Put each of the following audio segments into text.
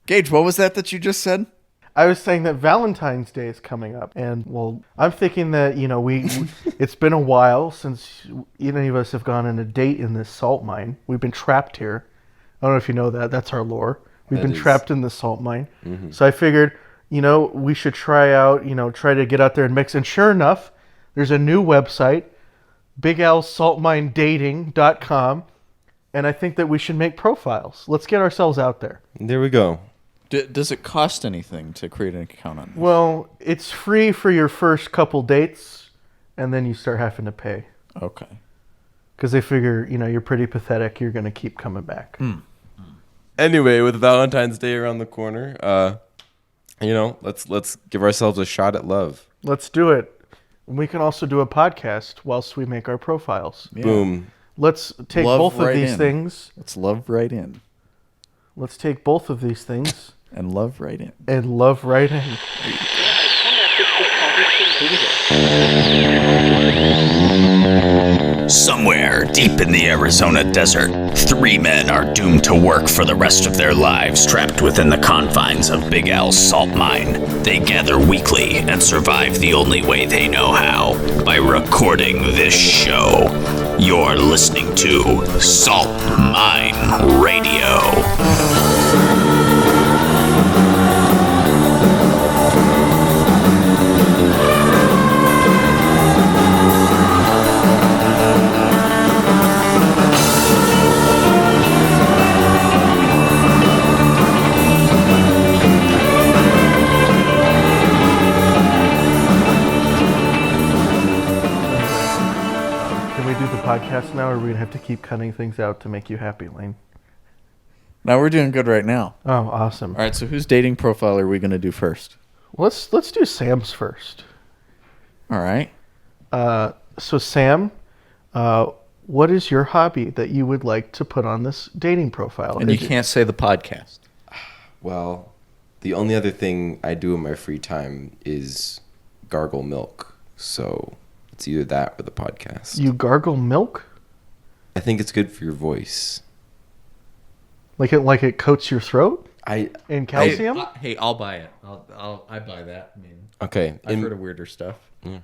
Gage, what was that you just said? I was saying that Valentine's Day is coming up, and I'm thinking that it's been a while since any of us have gone on a date in this salt mine. We've been trapped here. I don't know if you know that. That's our lore. We've been trapped in the salt mine. Mm-hmm. So I figured, we should try to get out there and mix. And sure enough, there's a new website, BigAlSaltMineDating.com, and I think that we should make profiles. Let's get ourselves out there. There we go. Does it cost anything to create an account on this? Well, it's free for your first couple dates, and then you start having to pay. Okay. Because they figure, you're pretty pathetic. You're going to keep coming back. Anyway, with Valentine's Day around the corner, let's give ourselves a shot at love. Let's do it. We can also do a podcast whilst we make our profiles. Yeah. Boom. Let's take both of these things. Let's love right in. Let's take both of these things. And love right in. And love right in. Somewhere deep in the Arizona desert, 3 men are doomed to work for the rest of their lives, trapped within the confines of Big Al's salt mine. They gather weekly and survive the only way they know how, by recording this show. You're listening to Salt Mine Radio. Podcast now, or are we gonna have to keep cutting things out to make you happy, Lane? No, we're doing good right now. Oh, awesome. All right, so whose dating profile are we gonna do first? Let's do Sam's first. All right. So Sam, what is your hobby that you would like to put on this dating profile? And you can't say the podcast. Well, the only other thing I do in my free time is gargle milk. So it's either that or the podcast. You gargle milk? I think it's good for your voice. Like it coats your throat? And calcium? Hey, I'll buy it. I buy that. I mean, okay. I've heard of weirder stuff. Yeah.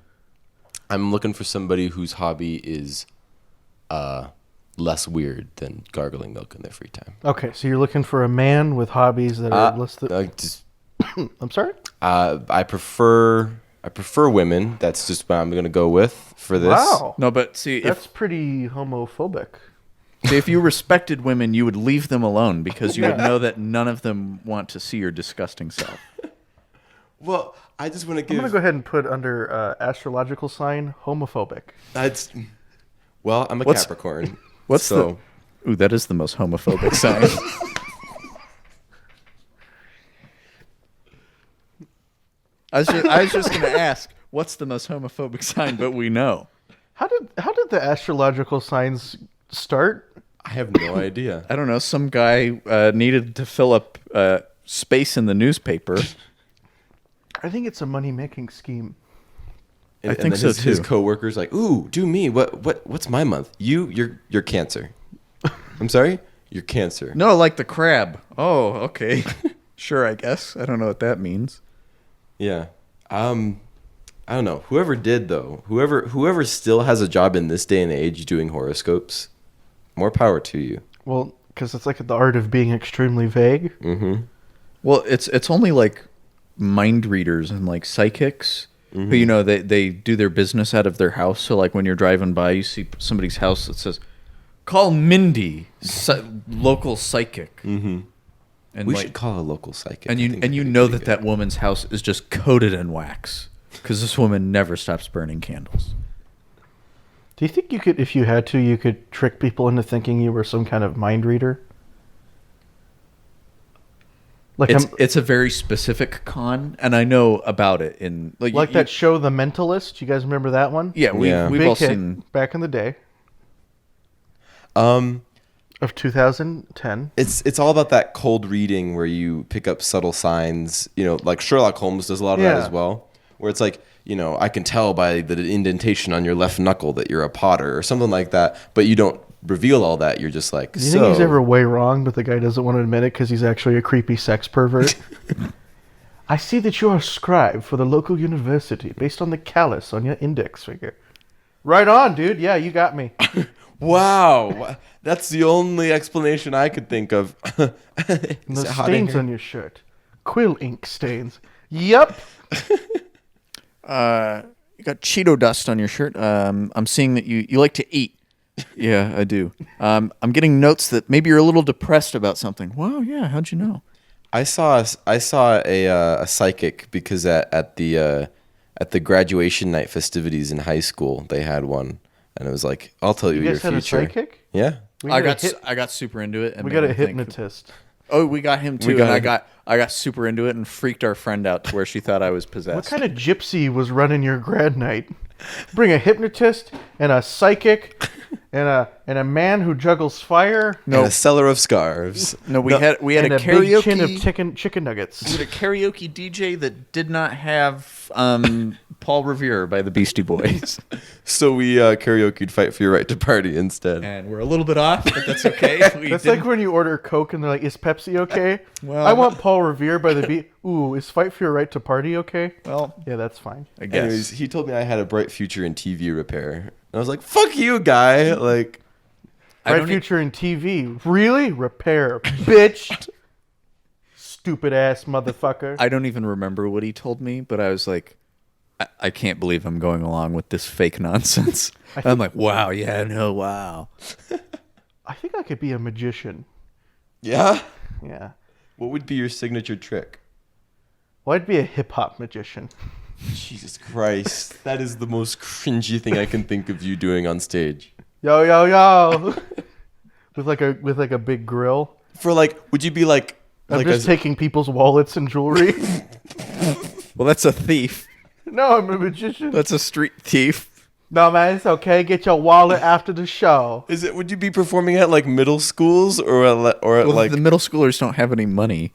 I'm looking for somebody whose hobby is less weird than gargling milk in their free time. Okay, so you're looking for a man with hobbies that are less than... I'm sorry? I prefer women. That's just what I'm going to go with for this. Wow. No, but see, that's pretty homophobic. See, if you respected women, you would leave them alone because you would know that none of them want to see your disgusting self. Well, I just want to give... I'm going to go ahead and put under astrological sign, homophobic. I'm a Capricorn. Ooh, that is the most homophobic sign. I was just going to ask, what's the most homophobic sign? But we know. How did the astrological signs start? I have no idea. I don't know. Some guy needed to fill up space in the newspaper. I think it's a money-making scheme. I think so too. His coworkers like, ooh, do me. What's my month? You're Cancer. I'm sorry? You're Cancer. No, like the crab. Oh, okay. Sure, I guess. I don't know what that means. Yeah. I don't know. Whoever did though, whoever still has a job in this day and age doing horoscopes, more power to you. Well, because it's like the art of being extremely vague. Mm-hmm. Well, it's only like mind readers and like psychics who, they do their business out of their house. So like when you're driving by, you see somebody's house that says, "Call Mindy, local psychic." Mm-hmm. And we should call a local psychic. And you know that woman's house is just coated in wax because this woman never stops burning candles. Do you think you could, if you had to, you could trick people into thinking you were some kind of mind reader? Like it's a very specific con, and I know about it. In like that show, The Mentalist. You guys remember that one? Yeah, we've all seen back in the day. Of 2010. It's all about that cold reading where you pick up subtle signs. Like Sherlock Holmes does a lot of that as well. Where it's like, I can tell by the indentation on your left knuckle that you're a Potter or something like that, but you don't reveal all that, you're just like, Do you think he's ever way wrong, but the guy doesn't want to admit it because he's actually a creepy sex pervert? I see that you're a scribe for the local university based on the callus on your index finger. Right on, dude. Yeah, you got me. wow, that's the only explanation I could think of. And the stains on your shirt. Quill ink stains. Yep. You got Cheeto dust on your shirt. I'm seeing that you like to eat. Yeah, I do. I'm getting notes that maybe you're a little depressed about something. Wow, yeah. How'd you know? I saw a psychic because at the graduation night festivities in high school they had one, and it was like, I'll tell you your guys had future. a psychic? Yeah. I got super into it. And We got made a me think- hypnotist. Oh, we got him too. We got and I got super into it and freaked our friend out to where she thought I was possessed. What kind of gypsy was running your grad night? Bring a hypnotist and a psychic and a man who juggles fire. And a seller of scarves. No, we had and a a big chin of karaoke. chicken nuggets. We had a karaoke DJ that did not have Paul Revere by the Beastie Boys, So we karaoke'd Fight for Your Right to Party instead. and we're a little bit off, but that's okay. That's like when you order Coke and they're like, "Is Pepsi okay?" Well, I want Paul Revere by the beat. Ooh, is Fight for Your Right to Party okay? well, Yeah, that's fine. I guess. Anyways, he told me I had a bright future in TV repair. And I was like, fuck you, guy. Like, I Bright don't future in TV. Really? Repair, bitch. Stupid ass motherfucker. I don't even remember what he told me, but I was like, I can't believe I'm going along with this fake nonsense. I'm like, wow, yeah, no, wow. I think I could be a magician. yeah? Yeah. What would be your signature trick? Well, I'd be a hip hop magician. Jesus Christ. That is the most cringy thing I can think of you doing on stage. Yo, yo, yo. with like a big grill. For like, would you be like... I'm just taking people's wallets and jewelry. Well, that's a thief. No, I'm a magician. That's a street thief. No, man, it's okay. Get your wallet after the show. Would you be performing at like middle schools or at Well, like... the middle schoolers don't have any money.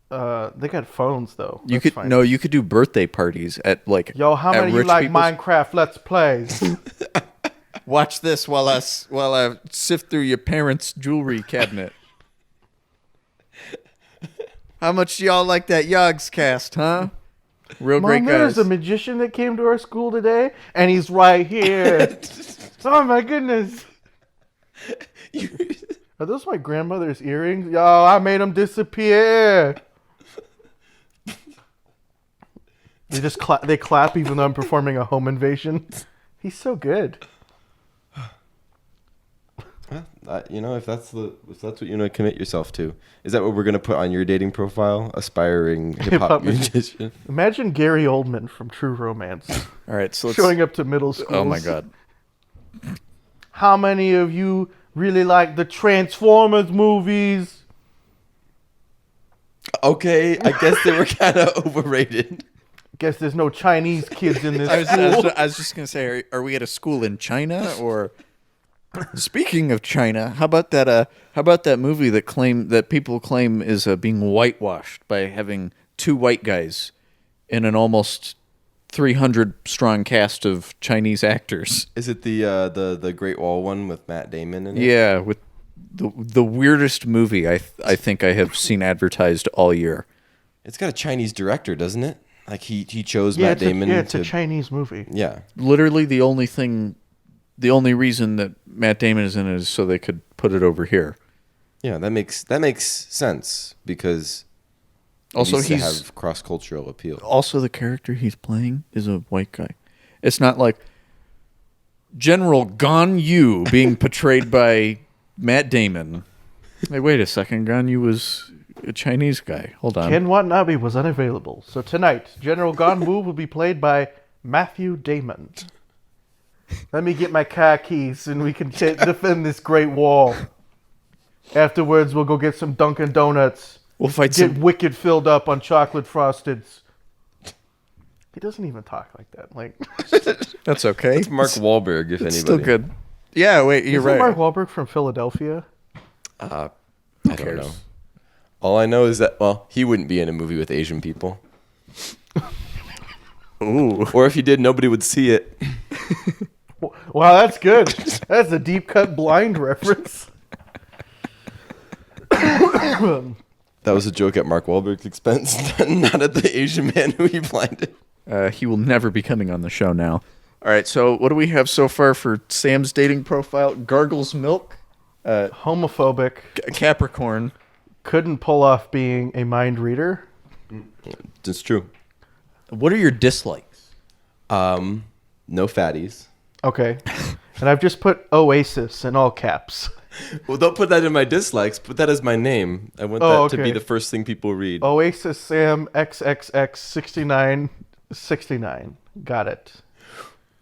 They got phones though. You That's could fine. you could do birthday parties at like. Yo, how at many of you rich like people's- Minecraft Let's Plays? Watch this while I sift through your parents' jewelry cabinet. How much do y'all like that Yogs cast, huh? Real great Mom, guys. there's a magician that came to our school today, and he's right here. Oh my goodness. Are those my grandmother's earrings? Yo, I made them disappear. They clap even though I'm performing a home invasion. He's so good. if that's what you want to commit yourself to, is that what we're gonna put on your dating profile? Aspiring hip hop musician. Imagine Gary Oldman from True Romance All right, so let's, showing up to middle schools. Oh my god. How many of you really like the Transformers movies? Okay, I guess they were kind of overrated. Guess there's no Chinese kids in this I was, school. I was just gonna say, are we at a school in China or? Speaking of China, how about that movie that people claim is being whitewashed by having two white guys in an almost 300 strong cast of Chinese actors? Is it the Great Wall one with Matt Damon in it? Yeah, with the weirdest movie I think I have seen advertised all year. It's got a Chinese director, doesn't it? Like he chose Matt Damon. It's a Chinese movie. Yeah. Literally the only reason that Matt Damon is in it is so they could put it over here. Yeah, that makes sense because Also, needs to he's have cross-cultural appeal. also the character he's playing is a white guy. It's not like General Gan Yu being portrayed by Matt Damon. Hey, wait a second, Gan Yu was a Chinese guy. Hold on. Ken Watanabe was unavailable, so tonight General Ganwu will be played by Matthew Damon. Let me get my car keys and we can defend this great wall. Afterwards, we'll go get some Dunkin' Donuts. We'll fight Get some. wicked filled up on chocolate frosteds. He doesn't even talk like that. Like, That's okay. It's Mark Wahlberg, if It's anybody. still good. Yeah, wait, you're isn't right. Mark Wahlberg from Philadelphia? I don't know. All I know is that he wouldn't be in a movie with Asian people. Ooh. Or if he did, nobody would see it. Wow, that's good. That's a deep cut blind reference. That was a joke at Mark Wahlberg's expense, not at the Asian man who he blinded. He will never be coming on the show now. All right, so what do we have so far for Sam's dating profile? Gargles milk, Homophobic. Capricorn. Couldn't pull off being a mind reader. It's true. What are your dislikes? No fatties. Okay. And I've just put Oasis in all caps. Well, don't put that in my dislikes. Put that as my name. I want that to be the first thing people read. Oasis Sam XXX 6969. Got it.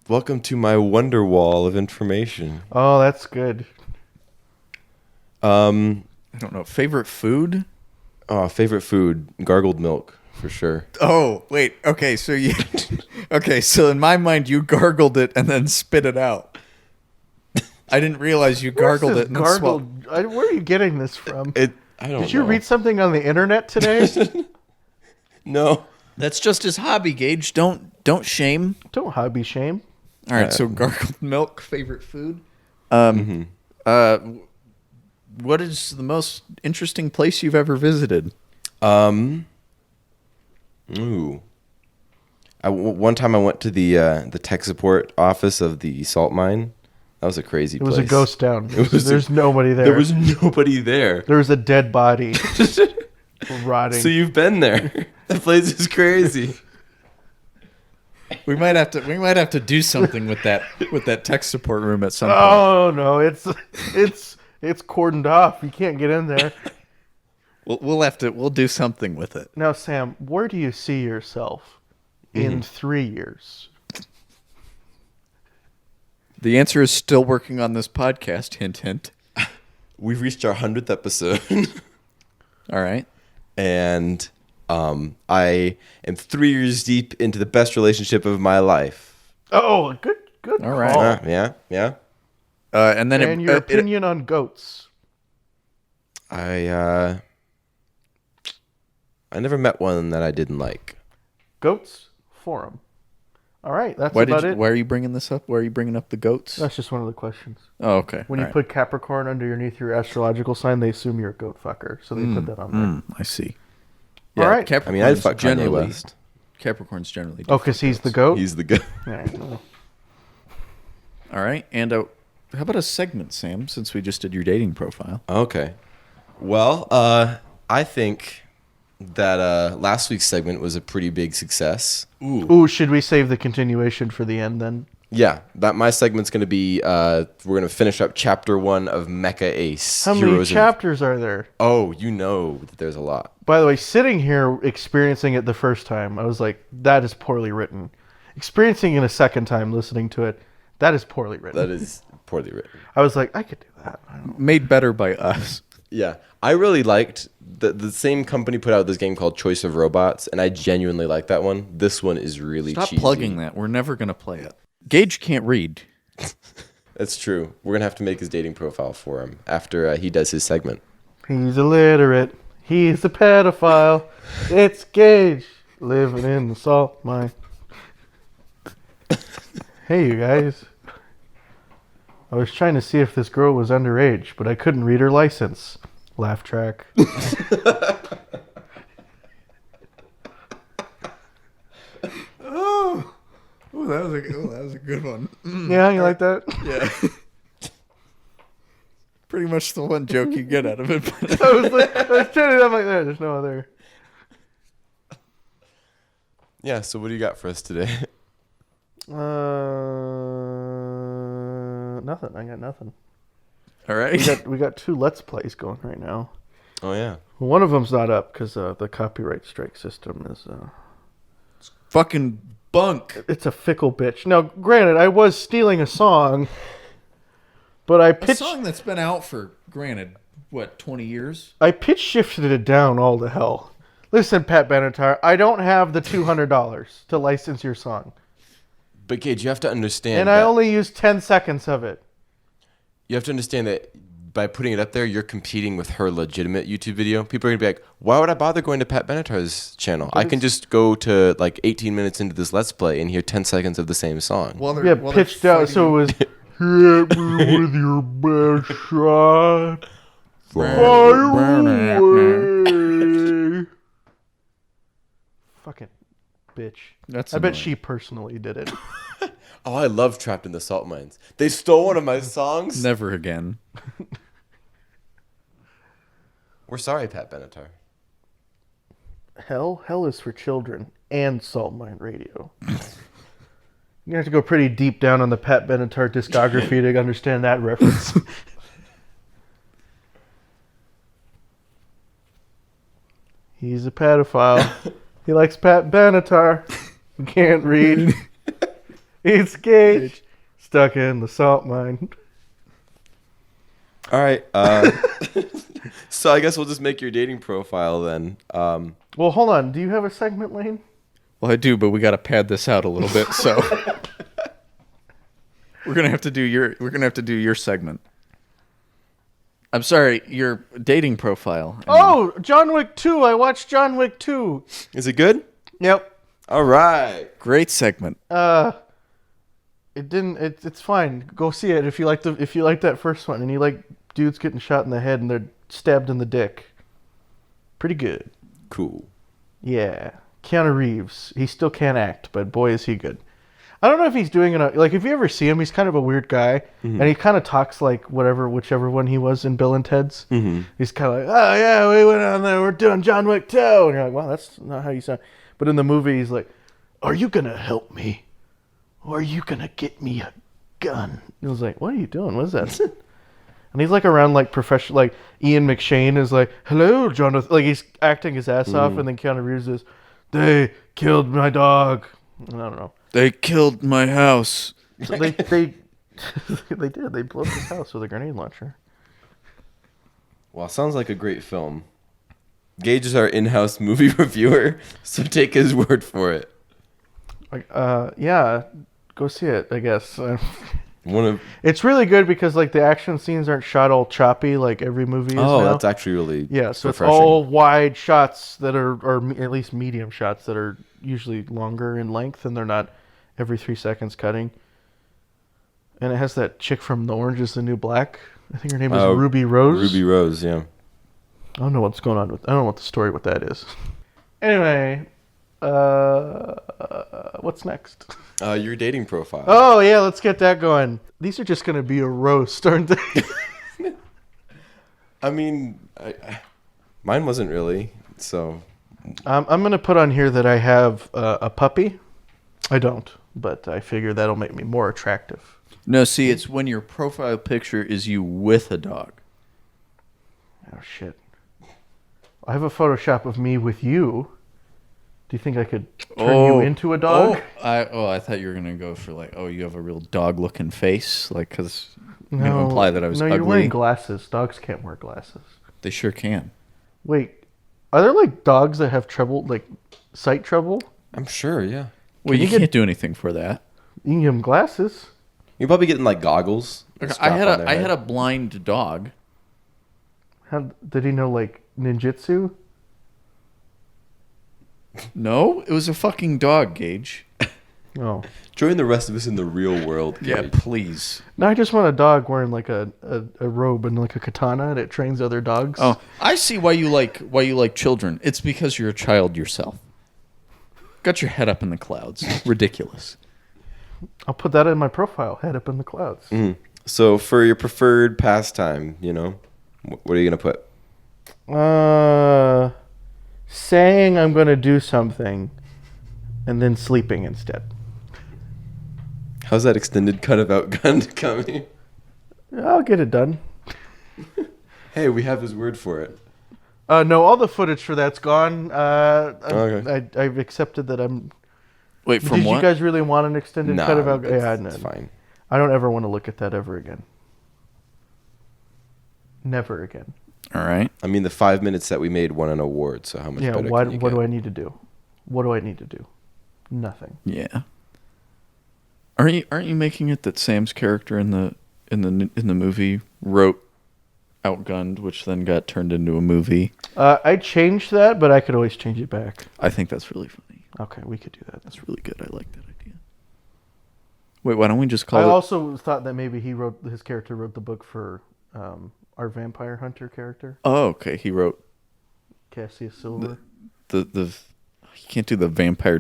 Welcome to my wonder wall of information. Oh, that's good. I don't know. Favorite food? Oh, favorite food, gargled milk for sure. Oh, wait. Okay, so you okay, so in my mind you gargled it and then spit it out. I didn't realize you gargled it and then gargled. Where are you getting this from? I don't know. Did you read something on the internet today? No. That's just his hobby, Gage. Don't shame. Don't hobby shame. All right, so gargled milk, favorite food. What is the most interesting place you've ever visited? One time I went to the tech support office of the Saltmine. That was a crazy place. It was a ghost town. There's nobody there. There was nobody there. There was a dead body rotting. So you've been there. That place is crazy. We might have to do something with that tech support room at some point. Oh no, it's cordoned off. You can't get in there. We'll do something with it. Now, Sam, where do you see yourself in 3 years? The answer is still working on this podcast. Hint, hint. We've reached our 100th episode. All right. And I am 3 years deep into the best relationship of my life. Oh, good. All right. call. Yeah. And then your opinion on goats? I never met one that I didn't like. Goats forum. All right, that's Why about it. Why are you bringing this up? Why are you bringing up the goats? That's just one of the questions. Oh, okay. When you put Capricorn underneath your astrological sign, they assume you're a goat fucker, so they put that on there. I see. All right. I mean, I'd fuck Kanye generally West. Capricorns generally. Oh, because he's the goat? He's the goat. All right, well. All right. And how about a segment, Sam? Since we just did your dating profile. Okay. Well, I think that last week's segment was a pretty big success. Ooh, should we save the continuation for the end then? Yeah, my segment's going to be, we're going to finish up chapter 1 of Mecha Ace. How many chapters are there? Oh, you know that there's a lot. By the way, sitting here experiencing it the first time, I was like, that is poorly written. Experiencing it a second time, listening to it, that is poorly written. That is poorly written. I was like, I could do that. Made better by us. Yeah, I really liked the same company put out this game called Choice of Robots, and I genuinely like that one. This one is really Stop cheesy. plugging that. We're never going to play it. Gage can't read. That's true. We're going to have to make his dating profile for him after he does his segment. He's illiterate. He's a pedophile. It's Gage living in the salt mine. Hey, you guys. I was trying to see if this girl was underage, but I couldn't read her license. Laugh track. Oh, that was a good one. Yeah, you like that? Yeah. Pretty much the one joke you get out of it. I was turning it up like that. There's no other. Yeah, so what do you got for us today? Nothing. I got nothing. All right. We got 2 Let's Plays going right now. Oh, yeah. One of them's not up because the copyright strike system is Fucking bunk. it's a fickle bitch. Now, granted, I was stealing a song, but I A pitched song that's been out for, granted, 20 years? I pitch shifted it down all to hell. Listen, Pat Benatar, I don't have the $200 to license your song, But, Gage, you have to understand and I only used 10 seconds of it. you have to understand that by putting it up there, you're competing with her legitimate YouTube video. People are going to be like, why would I bother going to Pat Benatar's channel? I can just go to like 18 minutes into this Let's Play and hear 10 seconds of the same song. Yeah, pitched out so it was, hit me with your best shot. Fire away. Fucking bitch. That's I bet annoying. she personally did it. Oh, I love Trapped in the Salt Mines. They stole one of my songs. Never again. We're sorry, Pat Benatar. Hell is for children and Saltmine Radio. You have to go pretty deep down on the Pat Benatar discography to understand that reference. He's a pedophile. He likes Pat Benatar. He can't read. He's Gage. Stuck in the salt mine. All right. So I guess we'll just make your dating profile then. Well, hold on. Do you have a segment, Lane? Well, I do, but we got to pad this out a little bit, so we're gonna have to do your segment. I'm sorry, your dating profile. Oh, John Wick 2. I watched John Wick 2. Is it good? Yep. All right. Great segment. It didn't. It's fine. Go see it if you like that first one and you like dudes getting shot in the head and they're stabbed in the dick. Pretty good. Cool. Yeah. Keanu Reeves. He still can't act, but boy is he good. I don't know if he's doing it. Like if you ever see him, he's kind of a weird guy, and he kind of talks like whichever one he was in Bill and Ted's. Mm-hmm. He's kind of like, oh yeah, we went on there, we're doing John Wick 2, and you're like, well, that's not how you sound. But in the movie, he's like, are you gonna help me? Or are you gonna get me a gun? And I was like, what are you doing? What is that? And he's like around like professional, like Ian McShane is like, hello, Jonathan. Like he's acting his ass off, and then Keanu Reeves is, they killed my dog. And I don't know. They killed my house. So they did. They blew up his house with a grenade launcher. Well, sounds like a great film. Gage is our in-house movie reviewer, so take his word for it. Like, yeah, go see it. I guess. One of It's really good because like the action scenes aren't shot all choppy like every movie is now. that's actually really so refreshing. it's all wide shots that are, or at least medium shots that are usually longer in length, and they're not every 3 seconds cutting. And it has that chick from The Orange is the New Black. I think her name is Ruby Rose. Ruby Rose, yeah. I don't know what's going on with. I don't know what the story with that is. Anyway, what's next? Your dating profile. Oh yeah, let's get that going. These are just gonna be a roast, aren't they? I mean, mine wasn't really. So I'm gonna put on here that I have a puppy. I don't, but I figure that'll make me more attractive. No, see, it's when your profile picture is you with a dog. Oh shit! I have a Photoshop of me with you. Do you think I could turn you into a dog? I thought you were gonna go for like, you have a real dog-looking face, like because No, imply that I was no, ugly. you're wearing glasses. Dogs can't wear glasses. They sure can. Wait, are there like dogs that have trouble, like sight trouble? I'm sure, yeah. Well, you can't do anything for that. You can give them glasses. You're probably getting like goggles. I had a blind dog. How did he know like ninjutsu? No, it was a fucking dog, Gage. Oh. Join the rest of us in the real world. Yeah, Gage. please. No, I just want a dog wearing like a robe and like a katana and it trains other dogs. Oh, I see why you like children. It's because you're a child yourself. Got your head up in the clouds. Ridiculous. I'll put that in my profile. Head up in the clouds. Mm-hmm. So for your preferred pastime, what are you gonna put? Saying I'm going to do something and then sleeping instead. How's that extended cut of gun coming? I'll get it done. Hey, we have his word for it. No, all the footage for that's gone. Okay. I've accepted that I'm... Wait, from Did what? you guys really want an extended cut of alcohol? Yeah, it's fine. I don't ever want to look at that ever again. Never again. All right. I mean, the 5 minutes that we made won an award, so how much better what can you do get? I need to do? What do I need to do? Nothing. Yeah. Aren't you making it that Sam's character in the movie wrote outgunned, which then got turned into a movie. I changed that, but I could always change it back. I think that's really funny. Okay, we could do that. That's really good. I like that idea. Wait, why don't we just call I it... also thought that maybe his character wrote the book for our vampire hunter character, Oh, okay. He wrote Cassius Silver. the you can't do the Vampire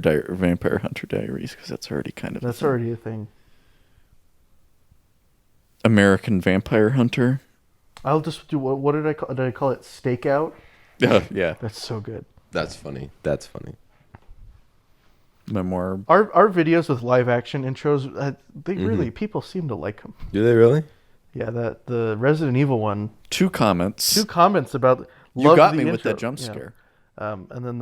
Hunter Diaries because that's already kind of That's already a thing. American Vampire Hunter. I'll just do what did I call? Did I call it Stakeout? Yeah. That's so good. That's funny. That's funny. Memoir. Our videos with live action intros, they really people seem to like them. Do they really? Yeah, the Resident Evil one. 2 comments. 2 comments about You got me the with intro. that jump Yeah. scare. And then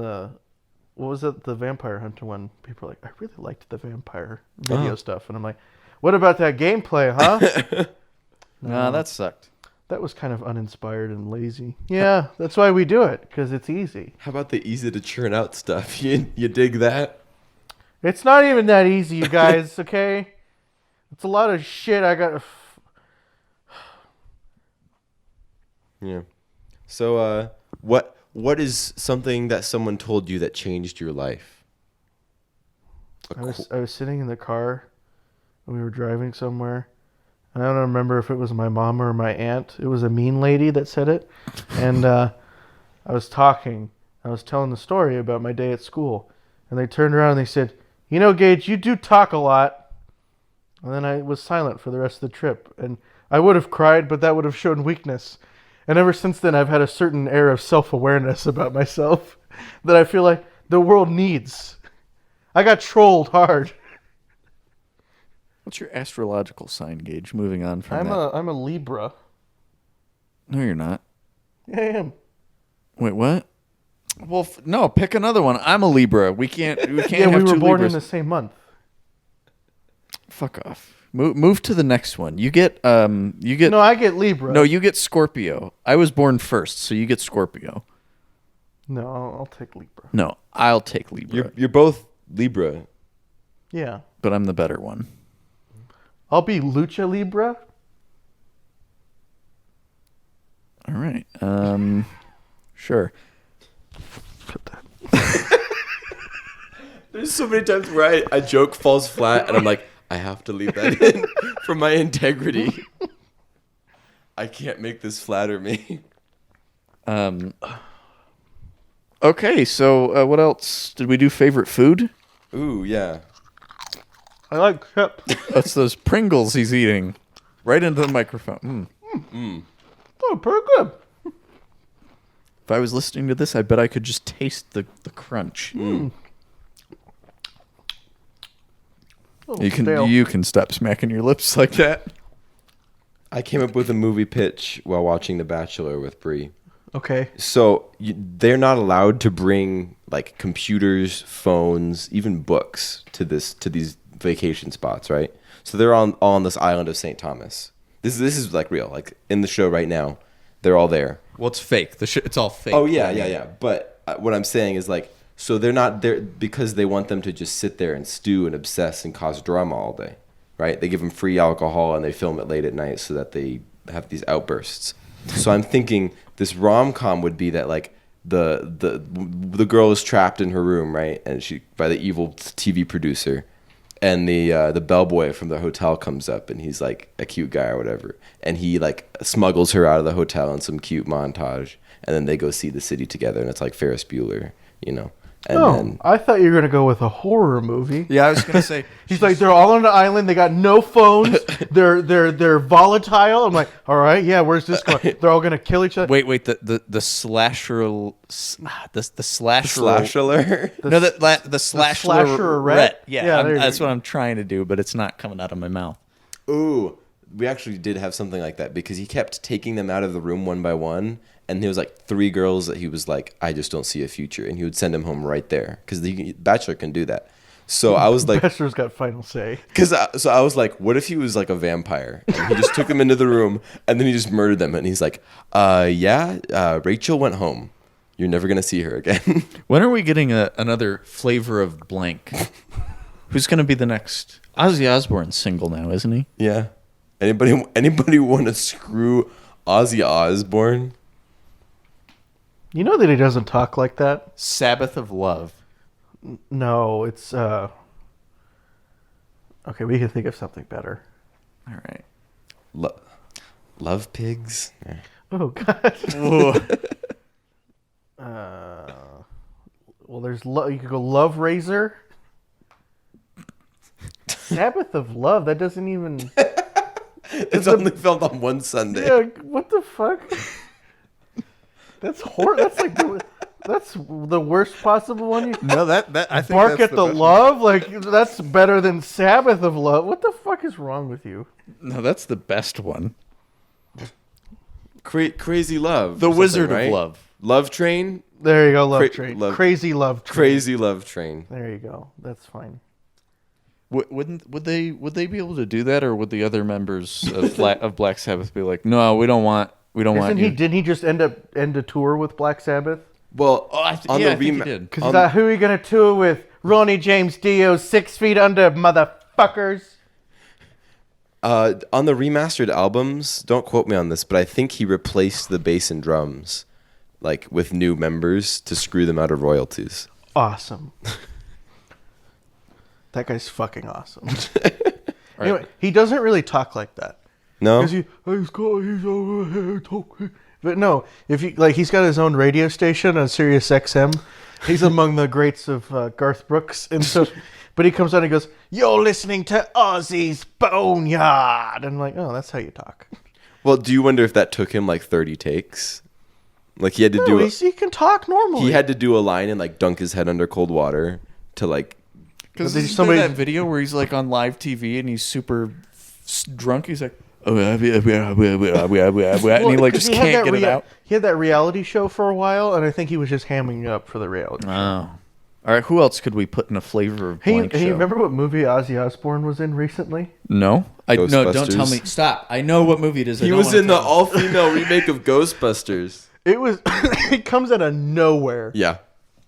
what was it? The Vampire Hunter one. People are like, I really liked the vampire video stuff, and I'm like, what about that gameplay, huh? Nah, that sucked. That was kind of uninspired and lazy. Yeah, that's why we do it, because it's easy. How about the easy to churn out stuff? You dig that? It's not even that easy, you guys, okay? It's a lot of shit I got. Yeah. So, what is something that someone told you that changed your life? I was sitting in the car, and we were driving somewhere. And I don't remember if it was my mom or my aunt. It was a mean lady that said it. And I was talking. I was telling the story about my day at school. And they turned around and they said, you know, Gage, you do talk a lot. And then I was silent for the rest of the trip. And I would have cried, but that would have shown weakness. And ever since then, I've had a certain air of self-awareness about myself that I feel like the world needs. I got trolled hard. What's your astrological sign, Gage? Moving on from that. I'm a Libra. No, you're not. Yeah, I am. Wait, what? Well, no, pick another one. I'm a Libra. We can't Yeah, have we were two born Libras. in the same month. Fuck off. Move to the next one. You get No, I get Libra. No, you get Scorpio. I was born first, so you get Scorpio. No, I'll take Libra. No, I'll take Libra. You're both Libra. Yeah. But I'm the better one. I'll be Lucha Libra. All right. Sure. Put that. There's so many times where a joke falls flat and I'm like, I have to leave that in for my integrity. I can't make this flatter me. Okay, so what else? Did we do favorite food? Ooh, yeah. I like chip. That's those Pringles he's eating. Right into the microphone. Oh, pretty good. If I was listening to this, I bet I could just taste the crunch. You can stop smacking your lips like that. I came up with a movie pitch while watching The Bachelor with Brie. Okay. So they're not allowed to bring like computers, phones, even books to these vacation spots, right? So they're all on this island of St. Thomas. This is like real. Like in the show right now, they're all there. Well, it's fake. It's all fake. Oh yeah. But what I'm saying is like, so they're not there because they want them to just sit there and stew and obsess and cause drama all day, right? They give them free alcohol and they film it late at night so that they have these outbursts. So I'm thinking this rom-com would be that like the girl is trapped in her room, right? And she by the evil TV producer, and the bellboy from the hotel comes up and he's like a cute guy or whatever, and he like smuggles her out of the hotel in some cute montage, and then they go see the city together, and it's like Ferris Bueller, you know. And then, I thought you were going to go with a horror movie. Yeah, I was gonna say He's like, they're all on the island. They got no phones. They're volatile. I'm like, all right, yeah. Where's this going? They're all gonna kill each other. wait. The slasher. The slasher. Slasher. No, the slasher. slasherette? Yeah, Yeah, there you that's go. what I'm trying to do, but it's not coming out of my mouth. Ooh, we actually did have something like that because he kept taking them out of the room one by one, and there was like 3 girls that he was like, I just don't see a future, and he would send them home right there because the Bachelor can do that. So I was like, Bachelor's got final say. so I was like, what if he was like a vampire? And he just took them into the room and then he just murdered them, and he's like, Rachel went home. You're never gonna see her again. When are we getting another flavor of blank? Who's gonna be the next? Ozzy Osbourne's single now, isn't he? Yeah. Anybody want to screw Ozzy Osbourne. You know that he doesn't talk like that? Sabbath of Love. No, it's okay, we can think of something better. All right. Love pigs. Yeah. Oh god. Well, there's you could go Love Razor. Sabbath of Love. That doesn't even. It's only filmed on one Sunday. Yeah. What the fuck? That's horrible. That's the worst possible one. You No, that I think bark that's at the best love. Like that's better than Sabbath of Love. What the fuck is wrong with you? one. No, that's the best one. Crazy Love. The or something, Wizard right? of Love. Love Train. There you go. Love Train. Crazy Love Train. Crazy Love Train. There you go. That's fine. Would they be able to do that, or would the other members of Black Sabbath be like, no, we don't want Didn't he just end a tour with Black Sabbath? Well, I think he did. Because who are you gonna tour with? Ronnie James Dio, 6 Feet Under, motherfuckers. On the remastered albums, don't quote me on this, but I think he replaced the bass and drums, like with new members to screw them out of royalties. Awesome. That guy's fucking awesome. Anyway, he doesn't really talk like that. No, He's over here talking. But no, if you like, he's got his own radio station on Sirius XM. He's among the greats of Garth Brooks, and so. But he comes on and goes, "You're listening to Ozzy's Boneyard," and I'm like, "Oh, that's how you talk." Well, do you wonder if that took him like 30 takes? Like he had to he can talk normally. He had to do a line and like dunk his head under cold water to like. Because somebody that video where he's like on live TV and he's super drunk. He's like, oh, and he like just can't get it out. He had that reality show for a while, and I think he was just hamming up for the reality show. Oh. All right, who else could we put in a flavor of blank show? Hey, remember what movie Ozzy Osbourne was in recently? No, no, don't tell me. Stop. I know what movie it is. He was in the all-female remake of Ghostbusters. It was. It comes out of nowhere. Yeah.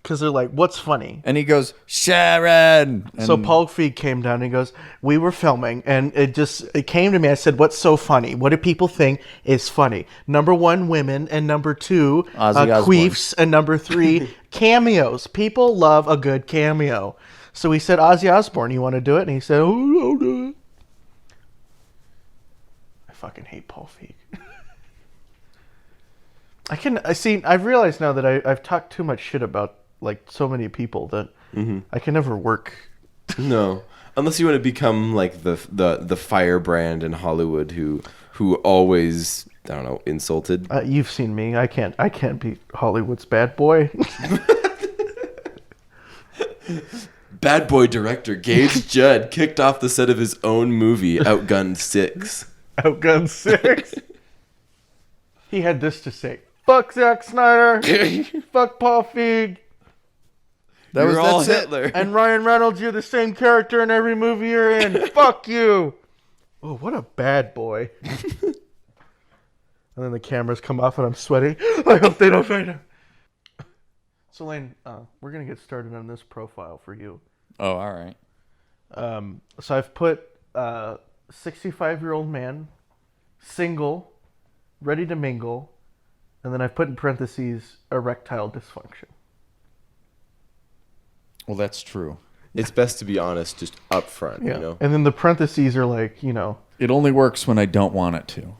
Because they're like, what's funny? And he goes, Sharon. And so Paul Feig came down and he goes, we were filming, and it came to me. I said, what's so funny? What do people think is funny? Number 1, women, and number 2, queefs, and number 3, cameos. People love a good cameo. So we said, Ozzy Osbourne, you want to do it? And he said, oh, I'll do it. I fucking hate Paul Feig. I've realized now that I've talked too much shit about like so many people that I can never work. No, unless you want to become like the firebrand in Hollywood who always, I don't know, insulted. You've seen me. I can't be Hollywood's bad boy. Bad boy director Gage Judd kicked off the set of his own movie Outgunned 6. Outgunned 6. He had this to say: "Fuck Zack Snyder, fuck Paul Feig." You're all Hitler. And Ryan Reynolds, you're the same character in every movie you're in. Fuck you. Oh, what a bad boy. And then the cameras come off and I'm sweating. I hope they don't find him. So, Lane, we're going to get started on this profile for you. Oh, all right. So I've put 65-year-old man, single, ready to mingle, and then I've put in parentheses erectile dysfunction. Well, that's true. It's best to be honest, just up front, Yeah. you know? And then the parentheses are like, you know. It only works when I don't want it to.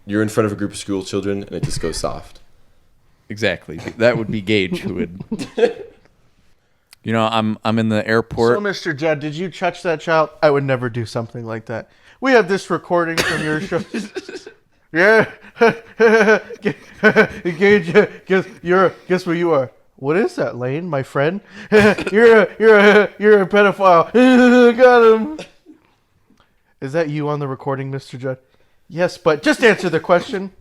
You're in front of a group of school children and it just goes soft. Exactly. That would be Gage who would. You know, I'm in the airport. So, Mr. Judd, did you touch that child? I would never do something like that. We have this recording from your show. Yeah. Gage, guess where you are? What is that, Lane, my friend? You're a pedophile. Got him. Is that you on the recording, Mr. Judd? Yes, but just answer the question.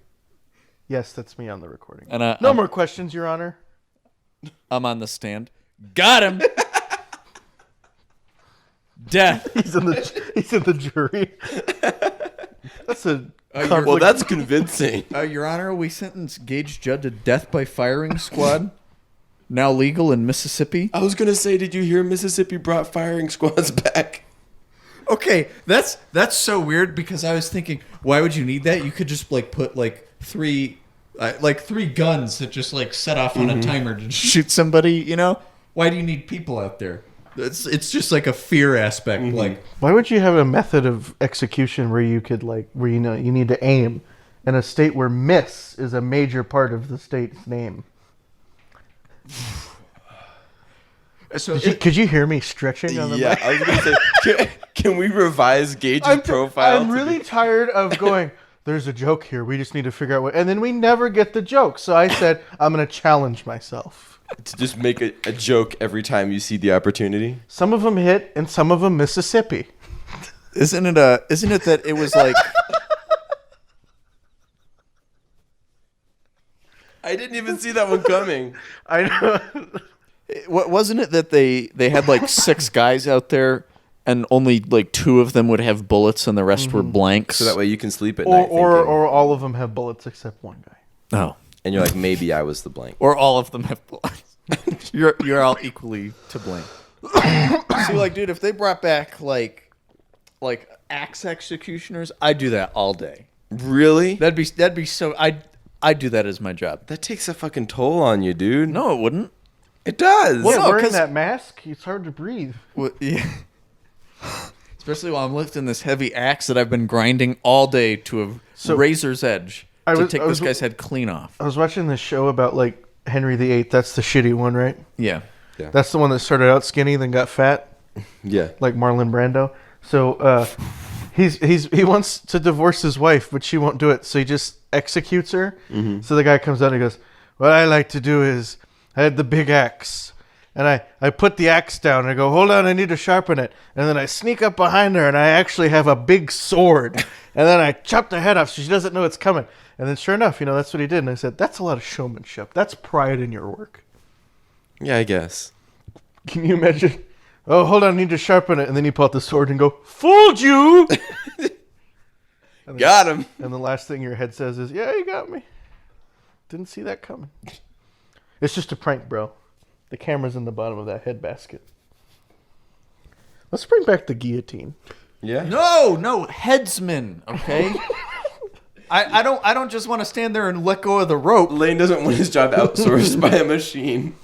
Yes, that's me on the recording. And no more questions, Your Honor. I'm on the stand. Got him. Death. He's in the jury. That's a well, that's convincing. Your Honor, we sentenced Gage Judd to death by firing squad. Now legal in Mississippi. I was going to say, did you hear Mississippi brought firing squads back? Okay, that's so weird because I was thinking, why would you need that? You could just like put like three guns that just like set off on a timer to shoot somebody. You know, why do you need people out there? It's just like a fear aspect. Like, why would you have a method of execution where you could where you need to aim in a state where miss is a major part of the state's name? so Could you hear me stretching on the mic? I was going to say, can we revise Gage's profile? I'm really tired of going, there's a joke here. We just need to figure out what... And then we never get the joke. So I said, I'm going to challenge myself. To just make a joke every time you see the opportunity? Some of them hit and some of them Mississippi. Isn't it that it was like... I didn't even see that one coming. I know. Wasn't it that they had like 6 guys out there and only like 2 of them would have bullets and the rest were blanks? So that way you can sleep at night. Or all of them have bullets except one guy. Oh. And you're like, maybe I was the blank. Or all of them have bullets. You're all equally to blame. See, like, dude, if they brought back like axe executioners, I'd do that all day. Really? That'd be so. I'd do that as my job. That takes a fucking toll on you, dude. No, it wouldn't. It does. Well, Yeah, no, wearing 'cause- that mask, it's hard to breathe. Well, yeah. Especially while I'm lifting this heavy axe that I've been grinding all day to a razor's edge to take this guy's head clean off. I was watching this show about like Henry VIII. That's the shitty one, right? Yeah. That's the one that started out skinny, then got fat, Yeah. like Marlon Brando. So he wants to divorce his wife, but she won't do it. So he just executes her. So the guy comes out and he goes, "What I like to do is I had the big axe, and I put the axe down and I go, hold on, I need to sharpen it. And then I sneak up behind her and I actually have a big sword. And then I chop the head off so she doesn't know it's coming. And then sure enough, that's what he did. And I said, that's a lot of showmanship. That's pride in your work." Yeah, I guess. Can you imagine? Oh, hold on, I need to sharpen it. And then you pull out the sword and go, fooled you! Got him. And the last thing your head says is, yeah, you got me. Didn't see that coming. It's just a prank, bro. The camera's in the bottom of that head basket. Let's bring back the guillotine. Yeah. No, headsman. Okay. I don't just want to stand there and let go of the rope. Lane doesn't want his job outsourced by a machine.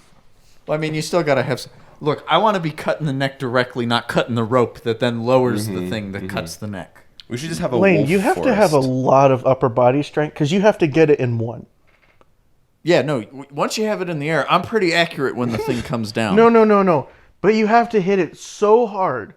Well, I mean, you still gotta have. Look, I want to be cutting the neck directly, not cutting the rope that then lowers the thing that cuts the neck. We should just have a Lane, wolf you have to have a forest. lot of upper body strength because you have to get it in one. Yeah, no. Once you have it in the air, I'm pretty accurate when the thing comes down. No. But you have to hit it so hard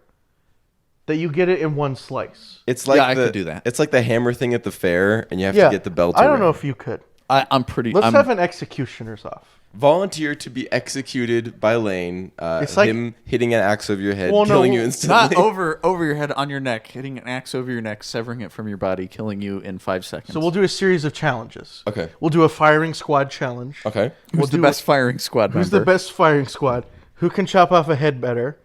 that you get it in one slice. It's like I could do that. It's like the hammer thing at the fair, and you have to get the belt. I don't know if you could. I'm pretty. Let's have an executioner's off. Volunteer to be executed by Lane. It's like- him hitting an axe over your head, Well, no, killing you Not instantly. over your head, on your neck, hitting an axe over your neck, severing it from your body, killing you in 5 seconds. So we'll do a series of challenges. Okay. We'll do a firing squad challenge. Okay. Who's the best firing squad member? Who's the best firing squad? Who can chop off a head better?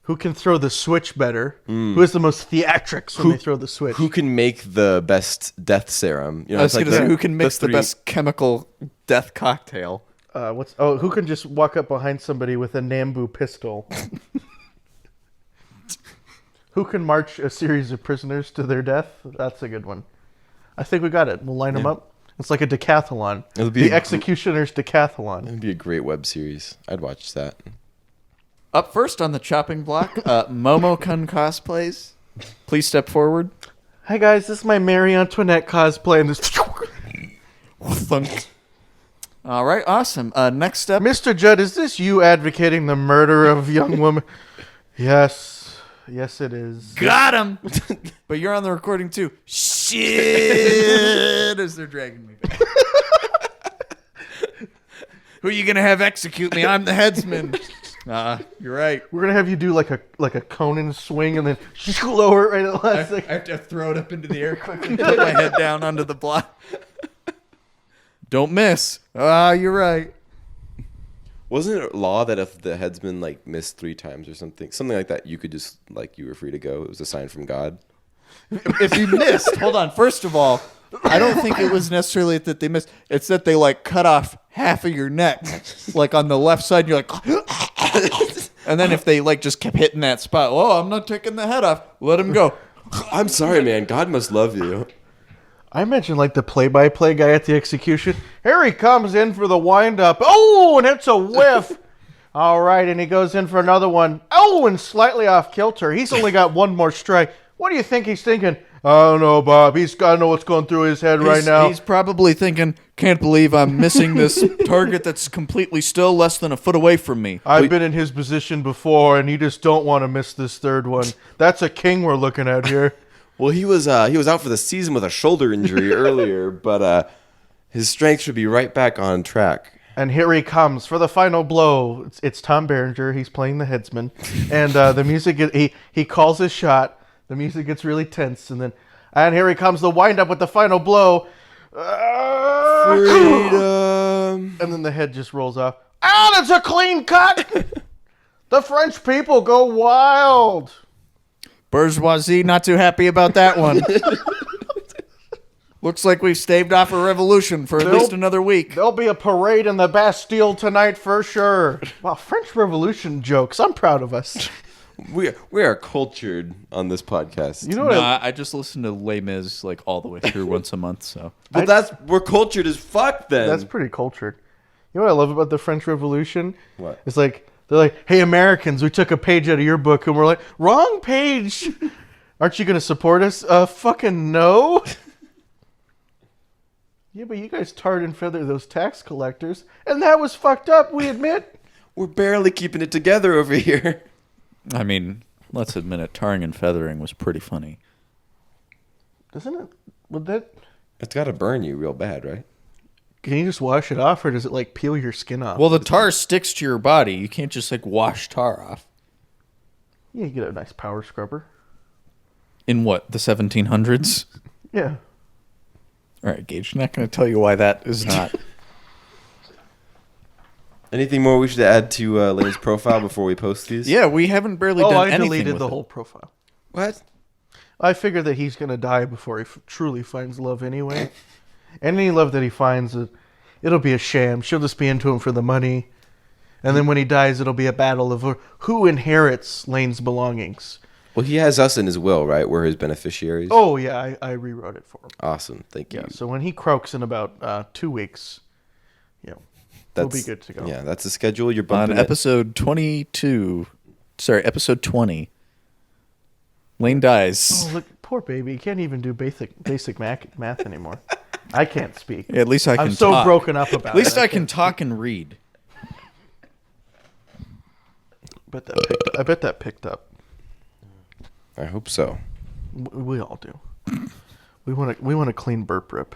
Who can throw the switch better? Who has the most theatrics when they throw the switch? Who can make the best death serum? I was it's going to say, who can the mix the three- best chemical death cocktail? Who can just walk up behind somebody with a Nambu pistol? Who can march a series of prisoners to their death? That's a good one. I think we got it. We'll line them up. It's like a decathlon. It'll be The Executioner's Decathlon. It'd be a great web series. I'd watch that. Up first on the chopping block, Momo-kun cosplays. Please step forward. Hi guys, this is my Marie Antoinette cosplay, and this. Thunk. All right, awesome. Next up, Mr. Judd, is this you advocating the murder of young woman? Yes, it is. got him. But you're on the recording too. Shit, as they're dragging me back. Who are you gonna have execute me? I'm the headsman. You're right. We're gonna have you do like a Conan swing and then lower it right at the I last second. have to throw it up into the air quickly, put my head down onto the block. Don't miss. You're right. Wasn't it law that if the headsman missed 3 times or something like that, you could just you were free to go? It was a sign from God. If you missed, hold on. First of all, I don't think it was necessarily that they missed. It's that they cut off half of your neck, on the left side. You're like, And then if they like just kept hitting that spot, oh, I'm not taking the head off. Let him go. I'm sorry, man. God must love you. I imagine like the play-by-play guy at the execution. Here he comes in for the wind-up. Oh, and it's a whiff. All right, and he goes in for another one. Oh, and slightly off kilter. He's only got one more strike. What do you think he's thinking? I don't know, Bob. He's got to know what's going through his head right now. He's probably thinking, can't believe I'm missing this target that's completely still less than a foot away from me. I've been in his position before, and you just don't want to miss this third one. That's a king we're looking at here. Well, he was out for the season with a shoulder injury earlier, but his strength should be right back on track. And here he comes for the final blow. It's Tom Berenger. He's playing the headsman. And the music, he calls his shot. The music gets really tense. And here he comes, the wind-up with the final blow. Freedom. And then the head just rolls off. Ah, that's a clean cut! The French people go wild. Bourgeoisie not too happy about that one. Looks like we've staved off a revolution for at least another week. There'll be a parade in the Bastille tonight for sure. Wow, French Revolution jokes. I'm proud of us. We are cultured on this podcast. You know what? I just listen to Les Mis like all the way through once a month. So, But we're cultured as fuck then. That's pretty cultured. You know what I love about the French Revolution? What? It's like, they're like, hey, Americans, we took a page out of your book. And we're like, wrong page. Aren't you going to support us? Fucking no. Yeah, but you guys tarred and feathered those tax collectors. And that was fucked up, we admit. We're barely keeping it together over here. I mean, let's admit it, tarring and feathering was pretty funny. Doesn't it? Would that... It's got to burn you real bad, right? Can you just wash it off, or does it, like, peel your skin off? Well, the tar sticks to your body. You can't just, like, wash tar off. Yeah, you get a nice power scrubber. In what, the 1700s? Yeah. All right, Gage, I'm not going to tell you why that is not. Anything more we should add to Lane's profile before we post these? Yeah, we haven't barely done anything I deleted with the it. whole profile. What? I figured that he's going to die before he truly finds love anyway. And any love that he finds, it'll be a sham. She'll just be into him for the money. And then when he dies, it'll be a battle of who inherits Lane's belongings. Well, he has us in his will, right? We're his beneficiaries. Oh, yeah, I rewrote it for him. Awesome. Thank you. Yeah, so when he croaks in about 2 weeks, we'll be good to go. Yeah, that's the schedule. You're On bumping episode 20, Lane dies. Oh, look, poor baby. He can't even do basic math anymore. I can't speak. Yeah, at least I can I'm so talk. broken up about it. At least I can talk and read. I bet that picked up. I hope so. We all do. We want a clean burp rip.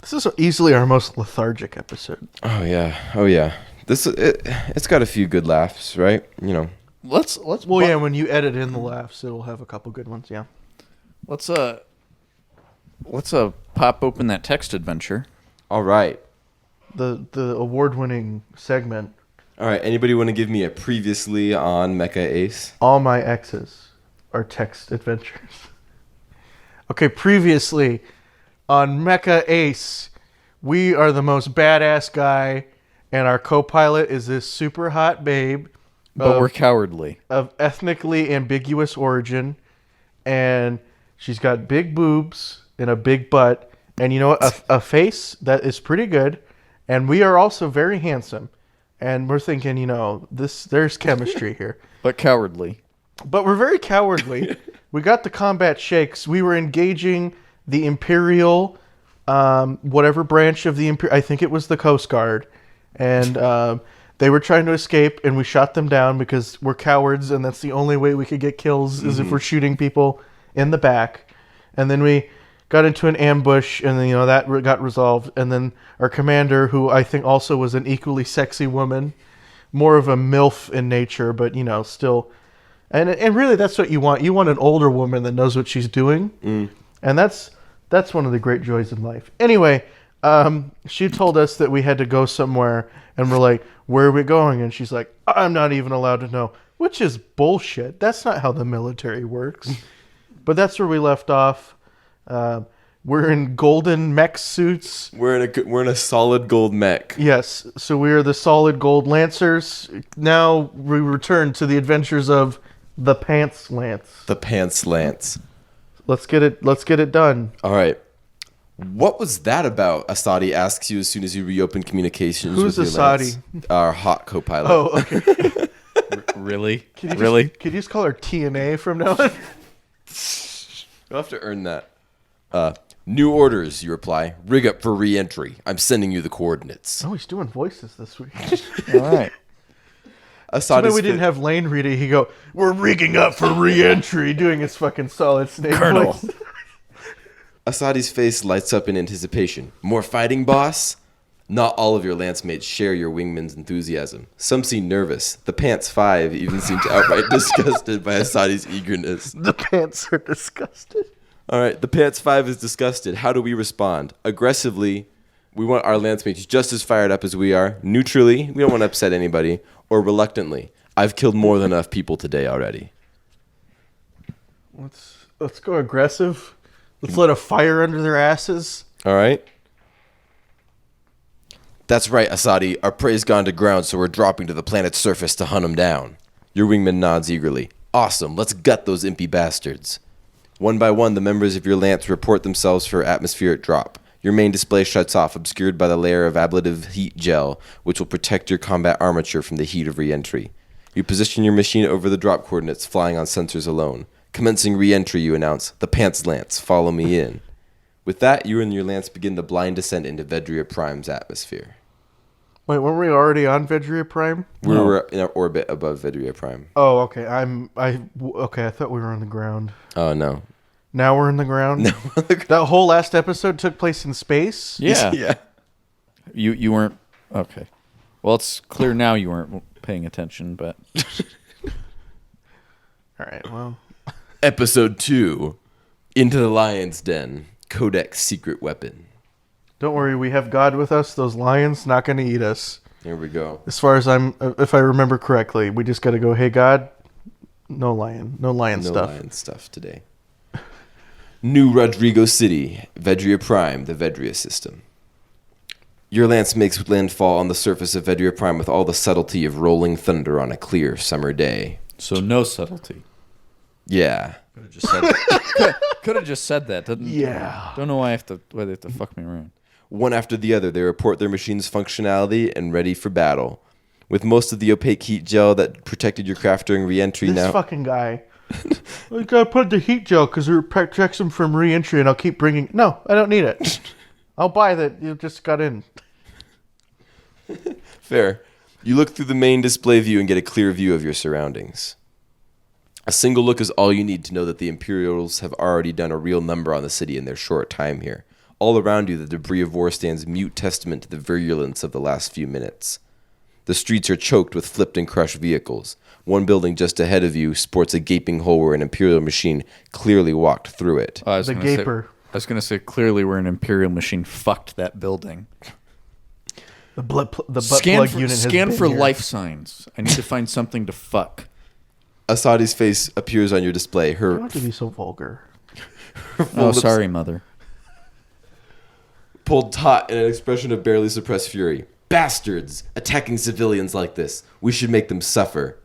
This is easily our most lethargic episode. Oh yeah. It's got a few good laughs, right? You know. Let's Yeah, when you edit in the laughs, it'll have a couple good ones. Yeah. let's pop open that text adventure. All right. The award-winning segment. All right. Anybody want to give me a previously on Mecha Ace? All my exes are text adventures. Okay, previously on Mecha Ace, we are the most badass guy, and our co-pilot is this super hot babe. But we're cowardly. Of ethnically ambiguous origin, and she's got big boobs and a big butt, and you know what? A face that is pretty good, and we are also very handsome, and we're thinking, there's chemistry here. But cowardly. But we're very cowardly. We got the combat shakes. We were engaging the Imperial, whatever branch of the Imperial. I think it was the Coast Guard. And they were trying to escape, and we shot them down because we're cowards, and that's the only way we could get kills is if we're shooting people in the back. And then we got into an ambush, and then that got resolved. And then our commander, who I think also was an equally sexy woman, more of a MILF in nature, but still... And really, that's what you want. You want an older woman that knows what she's doing. And that's one of the great joys in life. Anyway, she told us that we had to go somewhere, and we're like, where are we going? And she's like, I'm not even allowed to know, which is bullshit. That's not how the military works. But that's where we left off. We're in golden mech suits. We're in a solid gold mech. Yes, so we are the solid gold lancers. Now we return to the adventures of the Pants Lance. The Pants Lance. Let's get it done. All right. What was that about? Asadi asks you as soon as you reopen communications. Who's with your Asadi? Lance. Our hot co-pilot. Oh, okay. Really? Could you just call her TNA from now on? You'll have to earn that. New orders, you reply. Rig up for re-entry. I'm sending you the coordinates. Oh, he's doing voices this week. All right. So we didn't have Lane read it. He go, "We're rigging up for re-entry," doing his fucking Solid Snake Colonel. voice. Asadi's face lights up in anticipation. More fighting, boss? Not all of your lance mates share your wingman's enthusiasm. Some seem nervous. The Pants 5 even seemed outright disgusted by Asadi's eagerness. The pants are disgusted. All right, the Pants 5 is disgusted. How do we respond? Aggressively, we want our lance mates just as fired up as we are. Neutrally, we don't want to upset anybody. Or reluctantly, I've killed more than enough people today already. Let's go aggressive. Let's let a fire under their asses. All right? That's right, Asadi. Our prey's gone to ground, so we're dropping to the planet's surface to hunt him down. Your wingman nods eagerly. Awesome, let's gut those impy bastards. One by one, the members of your lance report themselves for atmospheric drop. Your main display shuts off, obscured by the layer of ablative heat gel, which will protect your combat armature from the heat of re-entry. You position your machine over the drop coordinates, flying on sensors alone. Commencing re-entry, you announce, the Pants Lance, follow me in. With that, you and your lance begin the blind descent into Vedria Prime's atmosphere. Wait, weren't we already on Vedria Prime? We were in our orbit above Vedria Prime. Oh, okay. I thought we were on the ground. Oh, no. Now we're in the ground? That whole last episode took place in space? Yeah. Yeah. You weren't okay. Well, it's clear now you weren't paying attention, but All right, well. Episode 2, Into the Lion's Den, Codex Secret Weapon. Don't worry, we have God with us. Those lions not going to eat us. Here we go. As far as if I remember correctly, we just got to go, hey, God, no lion stuff. No lion stuff today. New Rodrigo City, Vedria Prime, the Vedria system. Your lance makes landfall on the surface of Vedria Prime with all the subtlety of rolling thunder on a clear summer day. so no subtlety. Yeah. Could have just said that. Could have just said that. Yeah. Don't know why they have to fuck me around. One after the other, they report their machine's functionality and ready for battle. With most of the opaque heat gel that protected your craft during re-entry This now... fucking guy. I gotta put the heat gel because it protects him from re-entry, and I'll keep bringing... No, I don't need it. I'll buy that. You just got in. Fair. You look through the main display view and get a clear view of your surroundings. A single look is all you need to know that the Imperials have already done a real number on the city in their short time here. All around you, the debris of war stands mute testament to the virulence of the last few minutes. The streets are choked with flipped and crushed vehicles. One building just ahead of you sports a gaping hole where an Imperial machine clearly walked through it. The gaper. I was going to say clearly where an Imperial machine fucked that building. The butt plug Scan unit has scan been for here. life signs. I need to find something to fuck. Asadi's face appears on your display. You don't have to be so vulgar. Oh, sorry, mother. Pulled taut in an expression of barely suppressed fury. Bastards! Attacking civilians like this. We should make them suffer.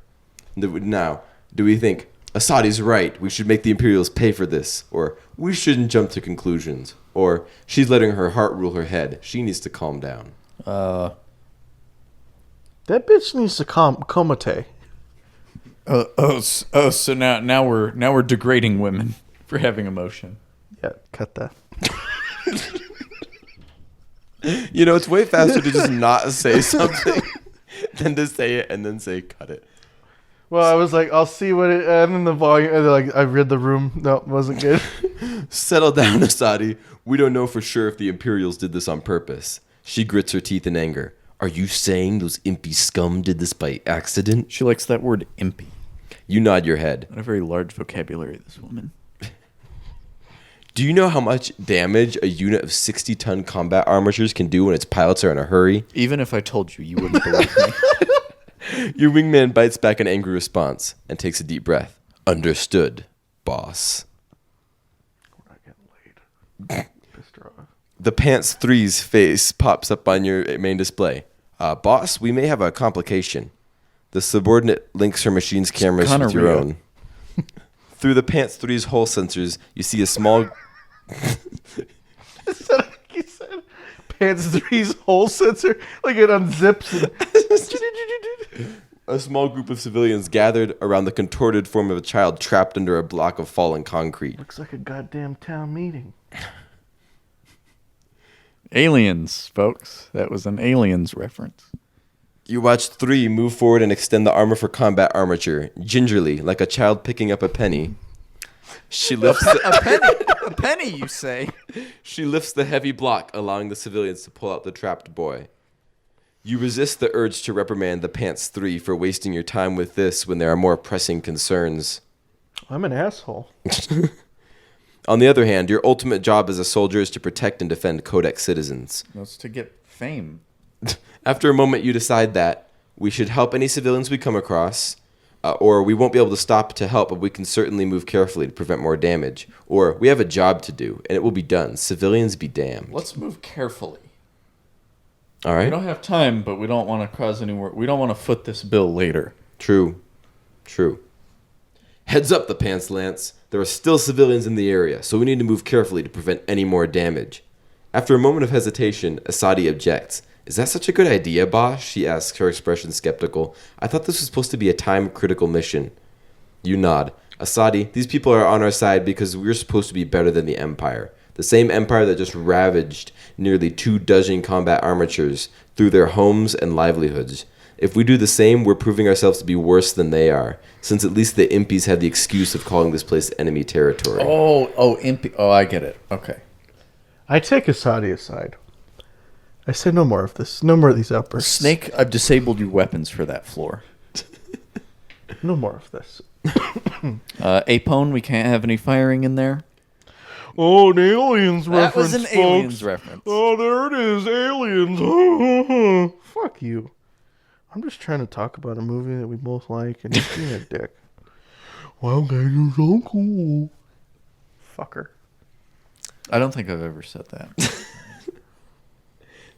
Now, do we think, Asadi's right, we should make the Imperials pay for this? Or, we shouldn't jump to conclusions? Or, she's letting her heart rule her head. She needs to calm down. That bitch needs to comate. So now we're degrading women for having emotion. Yeah, cut that. You know, it's way faster to just not say something than to say it and then say cut it. Well, I was like, I'll see what it... And then the volume... And like, I read the room. No, it wasn't good. Settle down, Asadi. We don't know for sure if the Imperials did this on purpose. She grits her teeth in anger. Are you saying those impy scum did this by accident? She likes that word impy. You nod your head. Not a very large vocabulary, this woman. Do you know how much damage a unit of 60-ton combat armatures can do when its pilots are in a hurry? Even if I told you, you wouldn't believe me. Your wingman bites back an angry response and takes a deep breath. Understood, boss. We're not getting laid. The Pants 3's face pops up on your main display. Boss, we may have a complication. The subordinate links her machine's cameras with your gonorrhea. own. Through the Pants 3's hole sensors, you see a small... He said Pants 3's hole sensor, like it unzips. A small group of civilians gathered around the contorted form of a child trapped under a block of fallen concrete. Looks like a goddamn town meeting. Aliens, folks. That was an Aliens reference. You watch 3 move forward and extend the armor for combat armature, gingerly, like a child picking up a penny. She lifts A penny, you say? She lifts the heavy block, allowing the civilians to pull out the trapped boy. You resist the urge to reprimand the Pants 3 for wasting your time with this when there are more pressing concerns. I'm an asshole. On the other hand, your ultimate job as a soldier is to protect and defend Codex citizens. That's to get fame. After a moment, you decide that we should help any civilians we come across, or we won't be able to stop to help, but we can certainly move carefully to prevent more damage. Or we have a job to do, and it will be done. Civilians be damned. Let's move carefully. All We right? don't have time, but we don't want to cause any more. We don't want to foot this bill later. True. Heads up, the Pants Lance. There are still civilians in the area, so we need to move carefully to prevent any more damage. After a moment of hesitation, Asadi objects. Is that such a good idea, boss? She asks, her expression skeptical. I thought this was supposed to be a time-critical mission. You nod. Asadi, these people are on our side because we're supposed to be better than the Empire. The same Empire that just ravaged nearly 24 combat armatures through their homes and livelihoods. If we do the same, we're proving ourselves to be worse than they are, since at least the Impies have the excuse of calling this place enemy territory. Impy. Oh, I get it. Okay. I take Asadi aside. I say no more of this. No more of these outbursts. Snake, I've disabled your weapons for that floor. No more of this. Apone, we can't have any firing in there. Oh, an aliens reference, That was an folks. Aliens reference. Oh, there it is, aliens. Fuck you. I'm just trying to talk about a movie that we both like, and you're being a dick. Well, guys, you're so cool. Fucker. I don't think I've ever said that.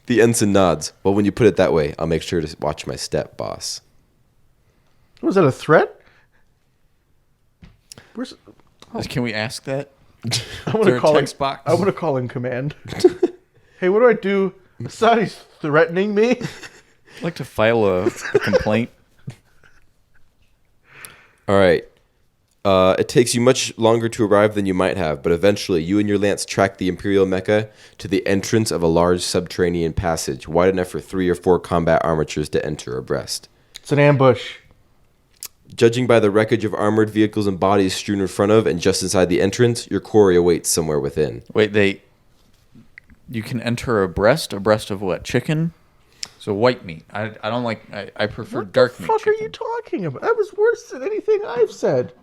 The ensign nods. Well, when you put it that way, I'll make sure to watch my step, boss. Was that a threat? Where's? Can we ask that? I want there to a call text in, box? I want to call in command. Hey, what do I do? Asadi's threatening me. I'd like to file a complaint. All right. It takes you much longer to arrive than you might have, but eventually you and your lance track the Imperial Mecha to the entrance of a large subterranean passage, wide enough for 3 or 4 combat armatures to enter abreast. It's an ambush. Judging by the wreckage of armored vehicles and bodies strewn in front of and just inside the entrance, your quarry awaits somewhere within. Wait, you can enter abreast of what? Chicken? So white meat. I don't like. I prefer dark meat. What the fuck chicken. are you talking about? That was worse than anything I've said.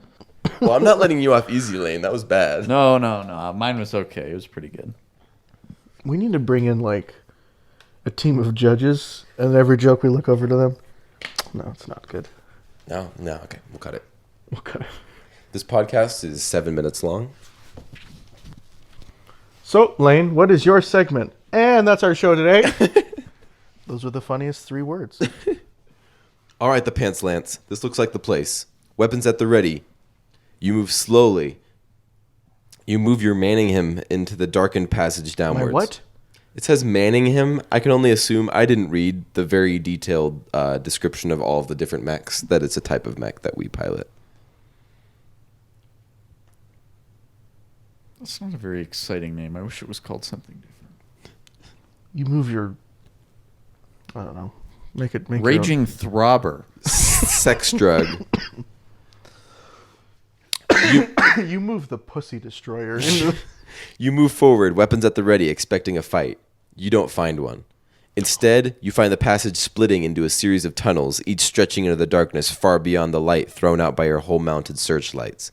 Well, I'm not letting you off easy, Lane. That was bad. No. Mine was okay. It was pretty good. We need to bring in like a team of judges, and every joke we look over to them. No, it's not good. No, okay. We'll cut it. Okay. This podcast is 7 minutes long. So, Lane, what is your segment? And that's our show today. Those were the funniest 3 words. All right, the Pants Lance. This looks like the place. Weapons at the ready. You move slowly. You move your Manningham into the darkened passage downwards. My what? It says Manningham. I can only assume. I didn't read the very detailed description of all of the different mechs, that it's a type of mech that we pilot. That's not a very exciting name. I wish it was called something different. You move your... I don't know. Make Raging Throbber. Sex drug. You move the pussy destroyer into... You move forward, weapons at the ready, expecting a fight. You don't find one. Instead, you find the passage splitting into a series of tunnels, each stretching into the darkness far beyond the light thrown out by your hull-mounted searchlights.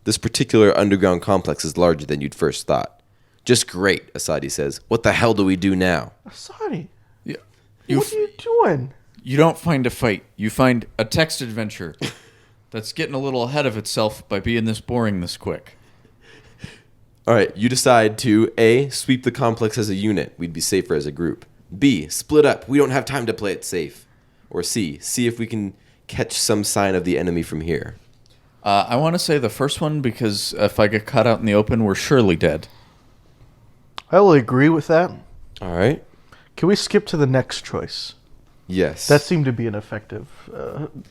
This particular underground complex is larger than you'd first thought. Just great, Asadi says. What the hell do we do now? Asadi, Yeah. what are you doing? You don't find a fight. You find a text adventure that's getting a little ahead of itself by being this boring this quick. All right, you decide to A, sweep the complex as a unit. We'd be safer as a group. B, split up. We don't have time to play it safe. Or C, see if we can catch some sign of the enemy from here. I want to say the first one because if I get caught out in the open, we're surely dead. I will agree with that. All right. Can we skip to the next choice? Yes. That seemed to be an effective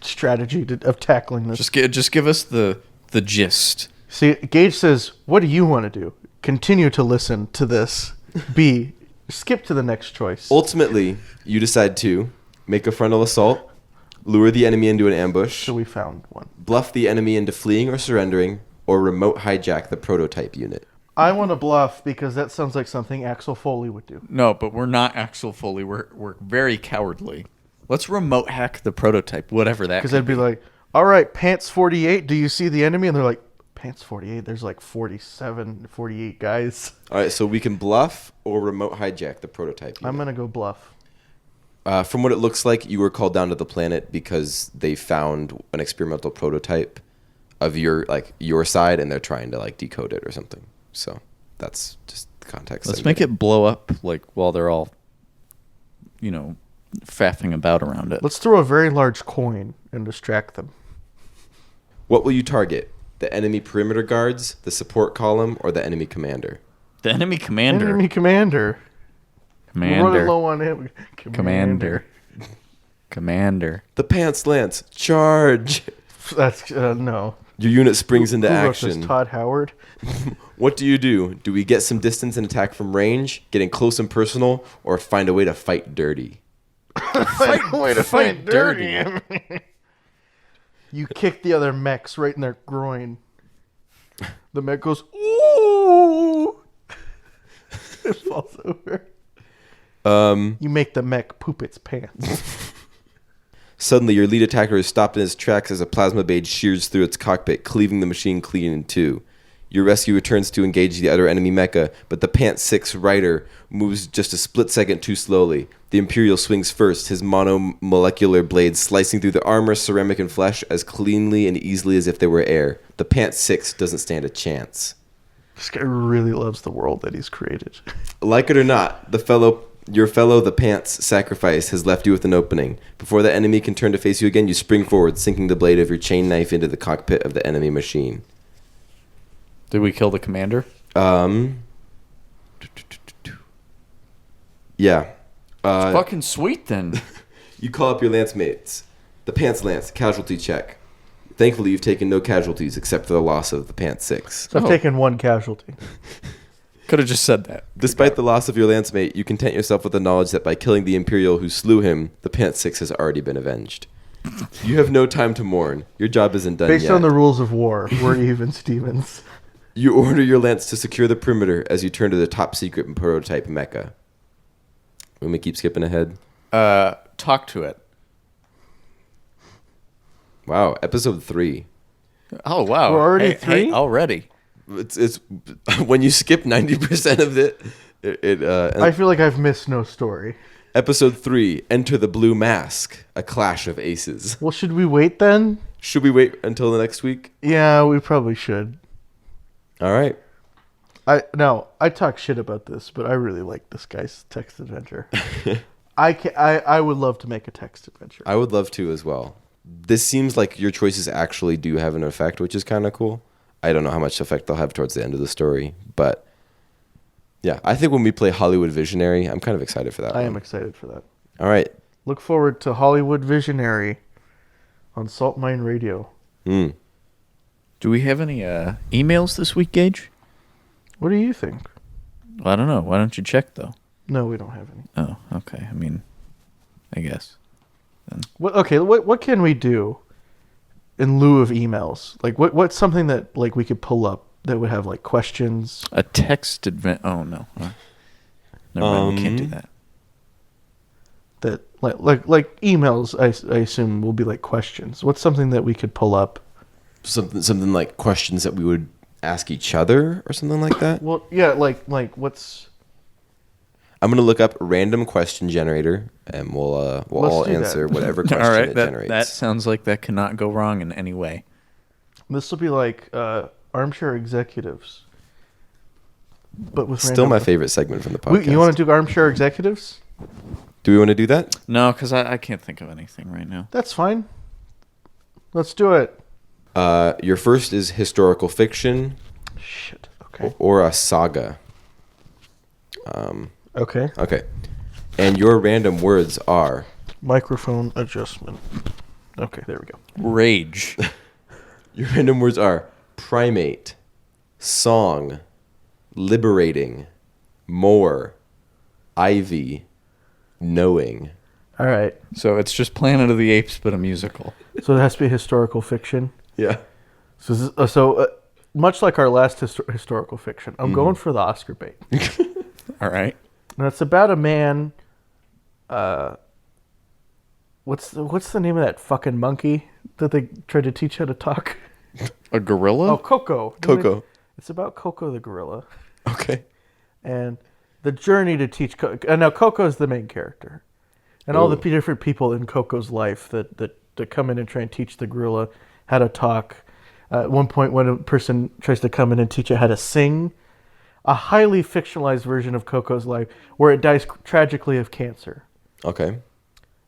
strategy of tackling this. Just give us the gist. See, Gage says, what do you want to do? Continue to listen to this. B, skip to the next choice. Ultimately, you decide to make a frontal assault, lure the enemy into an ambush, So we found one. bluff the enemy into fleeing or surrendering, or remote hijack the prototype unit. I want to bluff because that sounds like something Axel Foley would do. No, but we're not Axel Foley. We're very cowardly. Let's remote hack the prototype, whatever that. Because I'd be like, all right, Pants 48, do you see the enemy? And they're like, Pants 48? There's like 47, 48 guys. All right, so we can bluff or remote hijack the prototype unit. I'm going to go bluff. From what it looks like, you were called down to the planet because they found an experimental prototype of your side, and they're trying to decode it or something. So that's just the context. Let's make it blow up while they're all, faffing about around it. Let's throw a very large coin and distract them. What will you target? The enemy perimeter guards, the support column, or the enemy commander? The enemy commander. Enemy commander. We're running low on him. Commander. The Pants Lance, charge! That's, no. Your unit springs into Who wrote this, action. Todd Howard? What do? Do we get some distance and attack from range, getting close and personal, or find a way to fight dirty? Fight dirty. You kick the other mechs right in their groin. The mech goes, ooh! It falls over. You make the mech poop its pants. Suddenly, your lead attacker is stopped in his tracks as a plasma blade shears through its cockpit, cleaving the machine clean in two. Your rescue returns to engage the other enemy mecha, but the Pant 6 rider moves just a split second too slowly. The Imperial swings first, his monomolecular blades slicing through the armor, ceramic, and flesh as cleanly and easily as if they were air. The Pant 6 doesn't stand a chance. This guy really loves the world that he's created. Like it or not, your fellow the Pants sacrifice has left you with an opening. Before the enemy can turn to face you again, you spring forward, sinking the blade of your chain knife into the cockpit of the enemy machine. Did we kill the commander? Yeah. Fucking sweet then. You call up your lance mates. The Pants Lance, casualty check. Thankfully, you've taken no casualties except for the loss of the Pants 6. So I've taken one casualty. Could have just said that. Despite the loss of your lance mate, you content yourself with the knowledge that by killing the Imperial who slew him, the Pants 6 has already been avenged. You have no time to mourn. Your job isn't done yet. Based on the rules of war, we're even, Stevens. You order your lance to secure the perimeter as you turn to the top secret prototype mecha. Let me keep skipping ahead. Talk to it. Wow, episode 3. Oh wow, We're already hey, 3? already. It's when you skip 90% of it. I feel like I've missed no story. Episode 3, Enter the Blue Mask, a clash of aces. Well, should we wait then? Should we wait until the next week? Yeah, we probably should. All right. I talk shit about this, but I really like this guy's text adventure. I would love to make a text adventure. I would love to as well. This seems like your choices actually do have an effect, which is kind of cool. I don't know how much effect they'll have towards the end of the story, but yeah, I think when we play Hollywood Visionary, I'm kind of excited for that. I am excited for that. All right. Look forward to Hollywood Visionary on Saltmine Radio. Do we have any emails this week, Gage? What do you think? Well, I don't know. Why don't you check though? No, we don't have any. Oh, okay. I mean, I guess. What can we do in lieu of emails? Like, what's something that we could pull up that would have questions? A text advent. Oh no. Never mind. We can't do that. That like emails, I assume will be questions. What's something that we could pull up? Something like questions that we would ask each other or something like that. Well, yeah, like what's. I'm gonna look up random question generator, and we'll all answer whatever question all right, it generates. That sounds like that cannot go wrong in any way. This will be like Armchair Executives. but with Still my random. favorite segment from the podcast. You want to do Armchair Executives? Do we want to do that? No, because I can't think of anything right now. That's fine. Let's do it. Your first is historical fiction Shit. Okay. or a saga. Okay. Okay. And your random words are Microphone adjustment. Okay, there we go. Rage. your random words are primate, song, liberating, more, ivy, knowing. All right. So it's just Planet of the Apes, but a musical. So it has to be historical fiction. Yeah. So much like our last historical fiction, I'm going for the Oscar bait. All right. And it's about a man. What's the name of that fucking monkey that they tried to teach how to talk? A gorilla? Oh, Coco. Coco. It's about Coco the gorilla Okay. and the journey to teach. Now Coco is the main character, and all the different people in Coco's life that come in and try and teach the gorilla how to talk. At one point, when a person tries to come in and teach it how to sing, a highly fictionalized version of Coco's life where it dies tragically of cancer. Okay.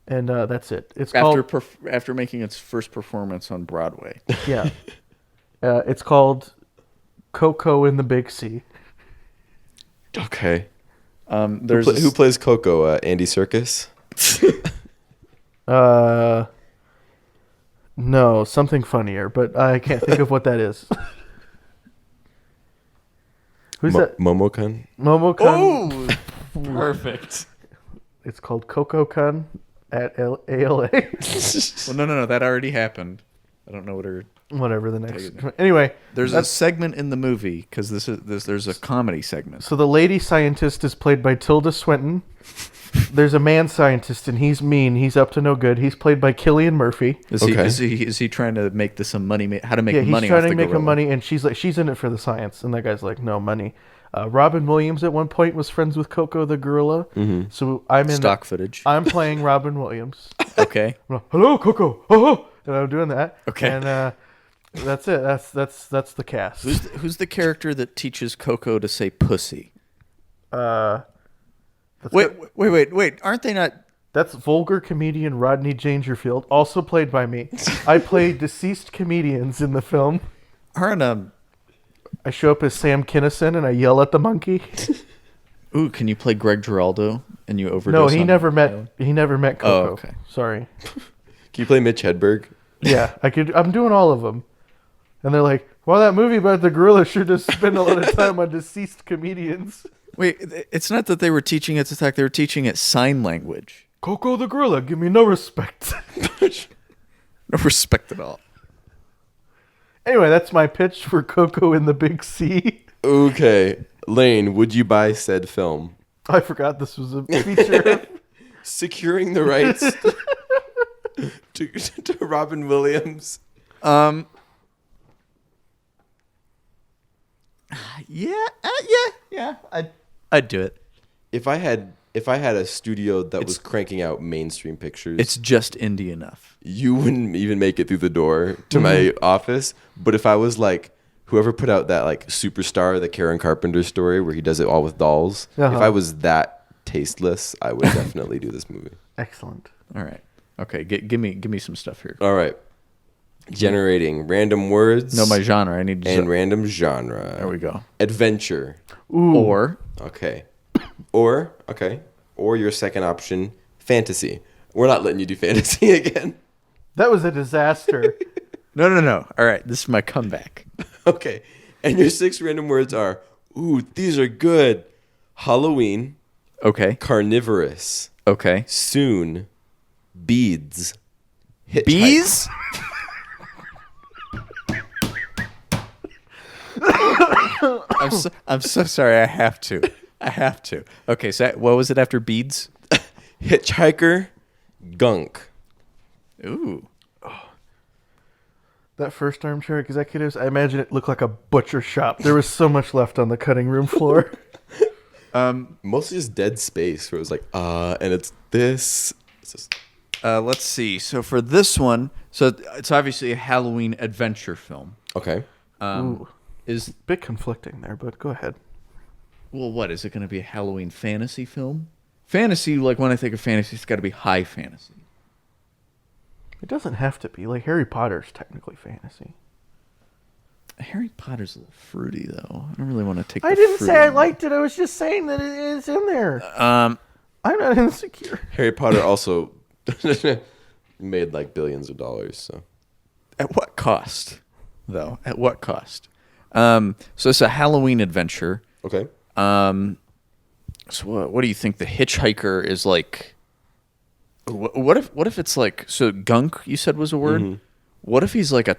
And that's it. It's called After making its first performance on Broadway. yeah. It's called Coco in the Big Sea. Okay. There's Who plays Coco? Andy Serkis? No, something funnier, but I can't think of what that is. Who's that? Momo-kun? Momo-kun. Oh, perfect. It's called Coco-kun at ALA. Well, no, that already happened. I don't know what her. Whatever the next. Anyway, There's a segment in the movie because there's a comedy segment. so the lady scientist is played by Tilda Swinton. There's a man scientist, and he's mean. He's up to no good. He's played by Cillian Murphy. Is he trying to make this a money? How to make Yeah, he's money? trying off to the make gorilla? him money, and she's in it for the science, and that guy's like, no money. Robin Williams at one point was friends with Coco the gorilla, so I'm in Stock footage. I'm playing Robin Williams. Okay. I'm like, hello, Coco. Oh, and I'm doing that. Okay. And that's it. That's the cast. Who's the character that teaches Coco to say pussy? That's Wait. Aren't they not? That's vulgar comedian Rodney Dangerfield, also played by me. I play deceased comedians in the film. Aren't I show up as Sam Kinison and I yell at the monkey. Ooh, can you play Greg Giraldo and you overdose? No, he on never Tyler? met Coco. Oh, okay. Sorry. Can you play Mitch Hedberg? Yeah, I'm doing all of them. And they're like, well, that movie about the gorilla sure does spend a lot of time on deceased comedians. Wait, it's not that they were teaching it to talk. They were teaching it sign language. Coco the gorilla, give me no respect. No respect at all. Anyway, that's my pitch for Coco in the Big Sea. Okay. Lane, would you buy said film? I forgot this was a feature. Securing the rights to Robin Williams. Yeah. I'd do it. If I had a studio that was cranking out mainstream pictures, It's just indie enough. you wouldn't even make it through the door to my office. But if I was like whoever put out that like Superstar, the Karen Carpenter story where he does it all with dolls, Uh-huh. if I was that tasteless, I would definitely do this movie. Excellent. All right. Okay. Give me some stuff here. All right. Generating random words. No, my genre. I need and random genre. There we go. Adventure. Ooh. Or Okay. Or your second option, fantasy. We're not letting you do fantasy again. That was a disaster. no. All right. This is my comeback. Okay. And your 6 random words are, ooh, these are good. Halloween, Okay. carnivorous, Okay. soon, beads, hitchhike. Bees? I'm so sorry. I have to. Okay. So what was it after beads? Hitchhiker, gunk. Ooh. That first Armchair Executives, I imagine it looked like a butcher shop. There was so much left on the cutting room floor. Mostly just dead space where it was like, and it's this. It's just, Let's see. So for this one, so it's obviously a Halloween adventure film. okay. Ooh, Is bit conflicting there, but go ahead. Well, what is it going to be? A Halloween fantasy film? Fantasy, like when I think of fantasy, it's got to be high fantasy. It doesn't have to be. Like Harry Potter's technically fantasy. Harry Potter's a little fruity, though. I don't really want to take. I didn't say I liked it. I was just saying that it is in there. I'm not insecure. Harry Potter also made like billions of dollars. So, at what cost, though? At what cost? So it's a Halloween adventure. okay. So what do you think? The hitchhiker is like. What if it's like, so gunk? You said was a word. Mm-hmm. What if he's like a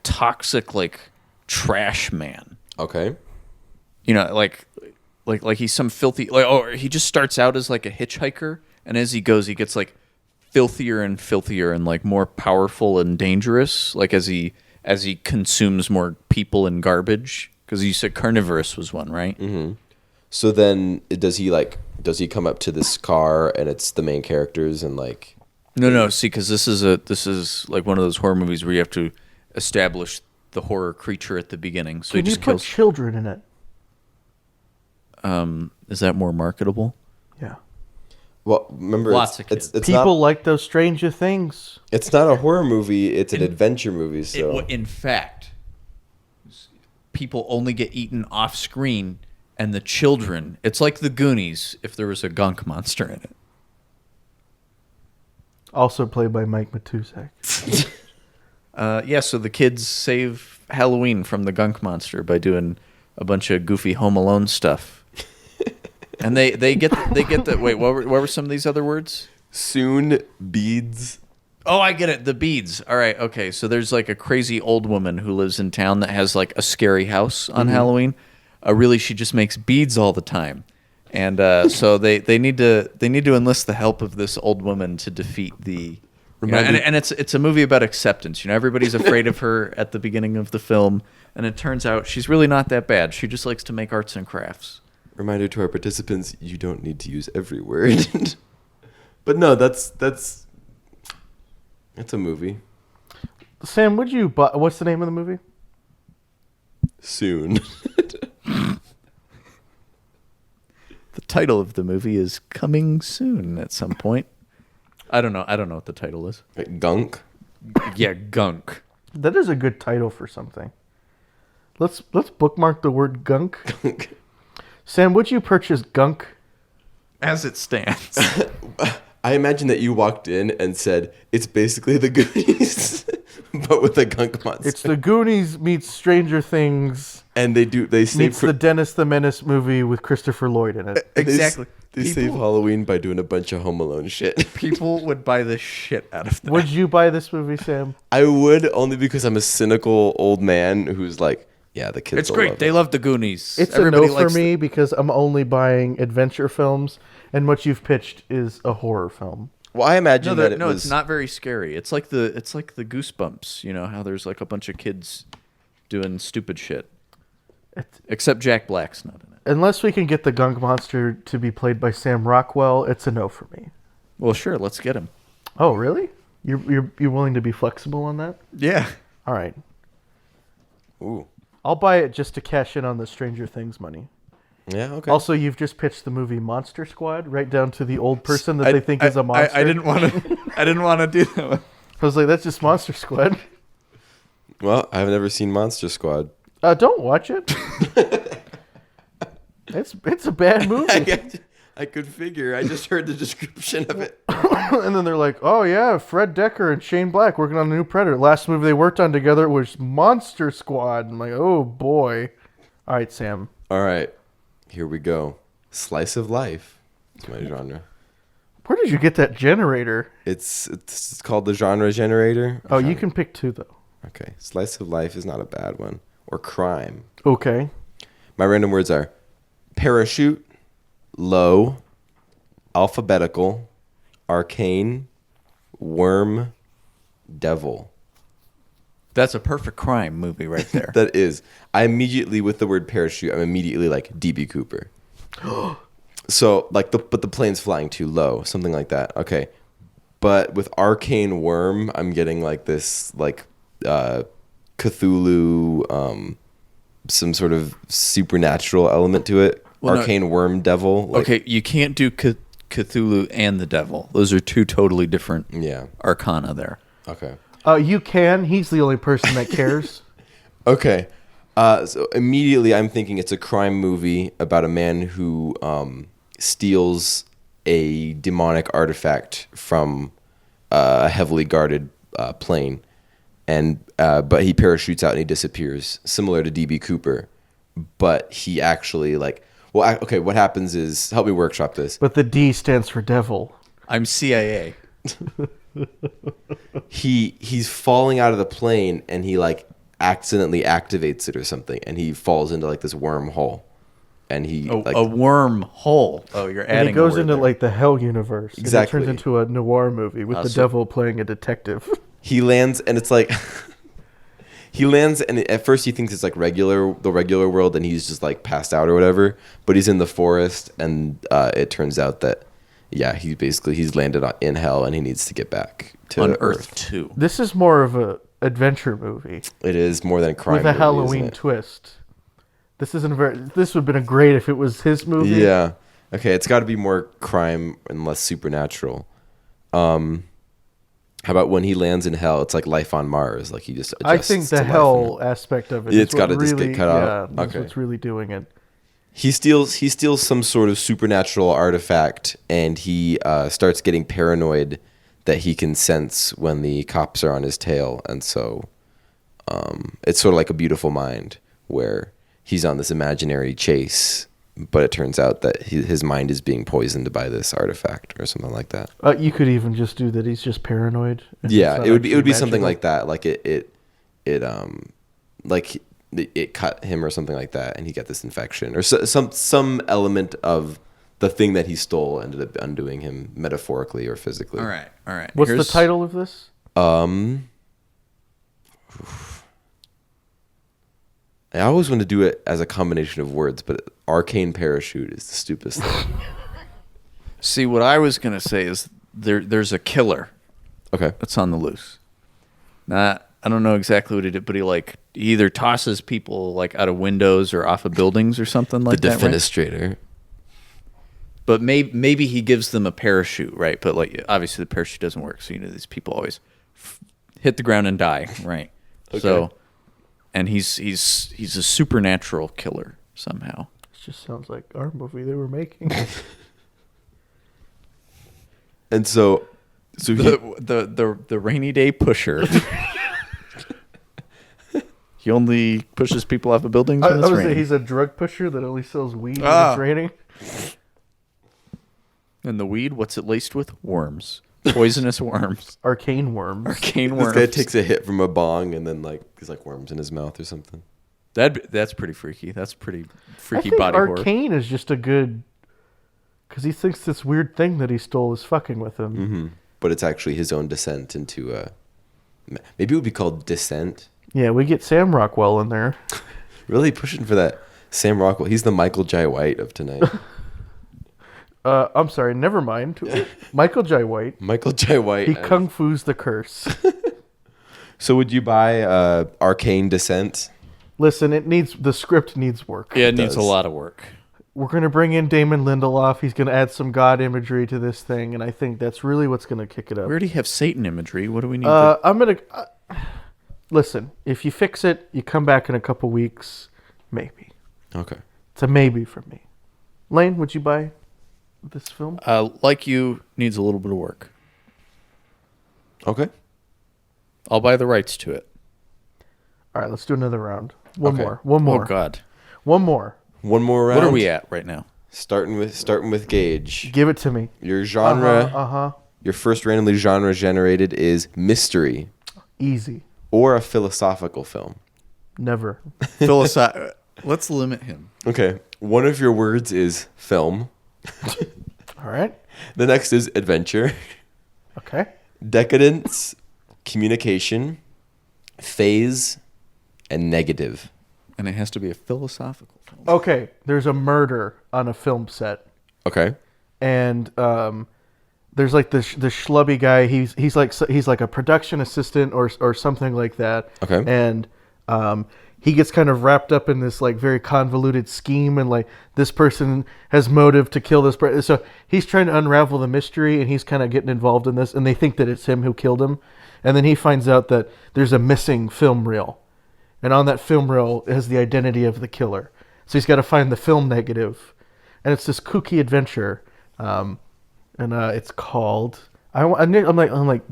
toxic like trash man? Okay. You know, like he's some filthy, like, or he just starts out as like a hitchhiker, and as he goes, he gets like filthier and like more powerful and dangerous, like as he consumes more people and garbage. Because you said carnivorous was one, right? Mm-hmm. So then, does he come up to this car and it's the main characters and like? No. See, because this is like one of those horror movies where you have to establish the horror creature at the beginning. So Can he you just put kills. children in it? Is that more marketable? Yeah. Well, remember, Lots of kids. It's People not, like those Stranger Things. It's not a horror movie. It's an adventure movie. So In fact, people only get eaten off screen, and the children. It's like the Goonies if there was a gunk monster in it. Also played by Mike Matuszak. Yeah, so the kids save Halloween from the gunk monster by doing a bunch of goofy Home Alone stuff. And they get the wait, what were some of these other words? soon beads. Oh, I get it. The beads. All right. Okay. So there's like a crazy old woman who lives in town that has like a scary house on Halloween. Really, she just makes beads all the time, and so they need to enlist the help of this old woman to defeat the. And it's a movie about acceptance. You know, everybody's afraid of her at the beginning of the film, and it turns out she's really not that bad. She just likes to make arts and crafts. Reminder to our participants: you don't need to use every word. But no, that's a movie. Sam, would you buy? What's the name of the movie? Soon. The title of the movie is Coming Soon at some point. I don't know what the title is. Gunk. Yeah, gunk. That is a good title for something. Let's bookmark the word gunk. Sam, would you purchase gunk? As it stands. I imagine that you walked in and said, it's basically the Goonies, but with a gunk monster. It's the Goonies meets Stranger Things And they save meets the Dennis the Menace movie with Christopher Lloyd in it. Exactly. They save Halloween by doing a bunch of Home Alone shit. People would buy the shit out of that. Would you buy this movie, Sam? I would, only because I'm a cynical old man who's like, yeah, the kids It's will great. love They it. love the Goonies. It's Everybody a no for likes me because I'm only buying adventure films, and what you've pitched is a horror film. Well, I imagine that it was... it's not very scary. It's like the Goosebumps. You know how there's like a bunch of kids doing stupid shit. Except Jack Black's not in it. Unless we can get the gunk monster to be played by Sam Rockwell, it's a no for me. Well, sure. Let's get him. Oh, really? You're willing to be flexible on that? Yeah. All right. Ooh. I'll buy it just to cash in on the Stranger Things money. Yeah, okay. Also, you've just pitched the movie Monster Squad right down to the old person that they think is a monster. I didn't want to. I didn't want to do that one. I was like, that's just Monster Squad. Well, I've never seen Monster Squad. Don't watch it. It's a bad movie. I could figure. I just heard the description of it. And then they're like, oh yeah, Fred Dekker and Shane Black working on a new Predator. Last movie they worked on together was Monster Squad. I'm like, oh boy. All right, Sam. All right. Here we go. Slice of life. It's my genre. Where did you get that generator? It's called the genre generator. Oh, you can pick two though. Okay. Slice of life is not a bad one. Or crime. Okay. My random words are parachute, low, alphabetical, arcane, worm, devil. That's a perfect crime movie right there. That is. I immediately, with the word parachute, I'm immediately like D.B. Cooper. So, like, but the plane's flying too low, something like that. Okay. But with arcane worm, I'm getting like this, like, Cthulhu, some sort of supernatural element to it. arcane worm devil. Like, okay, you can't do Cthulhu and the devil. Those are two totally different arcana there. Okay. You can. He's the only person that cares. Okay. So immediately I'm thinking it's a crime movie about a man who steals a demonic artifact from a heavily guarded plane, and but he parachutes out and he disappears, similar to DB Cooper. But he actually okay, what happens is, help me workshop this. But the D stands for devil. I'm CIA. He's falling out of the plane and he accidentally activates it or something, and he falls into this wormhole, and he a wormhole. Oh, you're adding. And he goes a word into there. the hell universe. Exactly. And it turns into a noir movie with the devil playing a detective. He lands and it's he lands and at first he thinks it's the regular world, and he's just passed out or whatever, but he's in the forest, and it turns out that he's landed in hell and he needs to get back to on Earth 2. This is more of a adventure movie. It is more than a crime with a movie, Halloween twist. This isn't this would have been great if it was his movie. Yeah. Okay, it's got to be more crime and less supernatural. How about when he lands in hell? It's like life on Mars. He just adjusts I think the hell aspect of it. It's got to just get cut out. That's what's really doing it. He steals some sort of supernatural artifact, and he starts getting paranoid that he can sense when the cops are on his tail, and so it's sort of like A Beautiful Mind, where he's on this imaginary chase, but it turns out that his mind is being poisoned by this artifact or something like that. You could even just do that. He's just paranoid. Yeah, it would be something like that. It cut him or something like that, and he got this infection, or some element of the thing that he stole ended up undoing him metaphorically or physically. All right. What's the title of this? I always want to do it as a combination of words, but arcane parachute is the stupidest thing. See, what I was gonna say is there's a killer. Okay. That's on the loose. I don't know exactly what he did, but he either tosses people out of windows or off of buildings or something like The that. Right? defenestrator. But maybe he gives them a parachute, right? But obviously the parachute doesn't work, so these people always hit the ground and die, right? Okay. So, and he's a supernatural killer somehow. This just sounds like our movie they were making. And so the rainy day pusher. He only pushes people off of buildings when it's raining. He's a drug pusher that only sells weed when it's raining. And the weed, what's it laced with? Worms. Poisonous worms. Arcane worms. Arcane worms. this guy takes a hit from a bong, and then he's worms in his mouth or something. That's pretty freaky. That's pretty freaky I think body horror. Arcane is just a good... Because he thinks this weird thing that he stole is fucking with him. Mm-hmm. But it's actually his own descent into maybe it would be called Descent. Yeah, we get Sam Rockwell in there. Really pushing for that. Sam Rockwell. He's the Michael Jai White of tonight. I'm sorry, never mind. Michael Jai White. Michael Jai White. He kung fu's the curse. So would you buy Arcane Descent? Listen, the script needs work. Yeah, it needs a lot of work. We're going to bring in Damon Lindelof. He's going to add some God imagery to this thing, and I think that's really what's going to kick it up. We already have Satan imagery. What do we need? I'm going to... listen, if you fix it, you come back in a couple weeks, maybe. Okay. It's a maybe from me. Lane, would you buy this film? Like You, needs a little bit of work. Okay. I'll buy the rights to it. All right, let's do another round. One Okay. more. One more. Oh, God. One more. One more round. What are we at right now? Starting with Gage. Give it to me. Your genre, Uh-huh. your first randomly genre generated is mystery Easy. or a philosophical film. Never. Let's limit him. Okay. One of your words is film. All right. The next is adventure, Okay. decadence, communication, phase, and negative. And it has to be a philosophical film. Okay. There's a murder on a film set. Okay. And there's the schlubby guy. He's like a production assistant or something like that. Okay. And he gets kind of wrapped up in this like very convoluted scheme, and like this person has motive to kill this person. So he's trying to unravel the mystery, and he's kind of getting involved in this, and they think that it's him who killed him. And then he finds out that there's a missing film reel. And on that film reel is the identity of the killer. So he's got to find the film negative. And it's this kooky adventure. And it's called... I'm like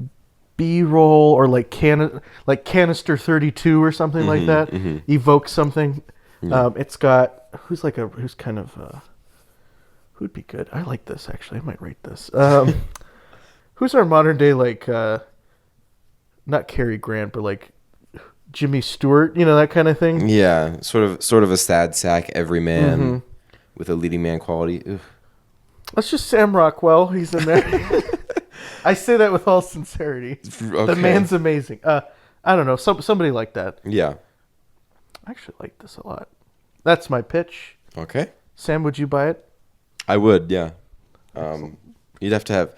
B-roll or like Canister 32 or something like that. Evoke something. It's got... Who's who'd be good? I like this, actually. I might rate this. Who's our modern day, like... not Cary Grant, but like Jimmy Stewart, that kind of thing. Yeah, sort of a sad sack everyman with a leading man quality. Ugh. Let's just Sam Rockwell. He's in there. I say that with all sincerity. Okay. The man's amazing. I don't know, somebody like that. Yeah. I actually like this a lot. That's my pitch. Okay. Sam, would you buy it? I would. Yeah. You'd have to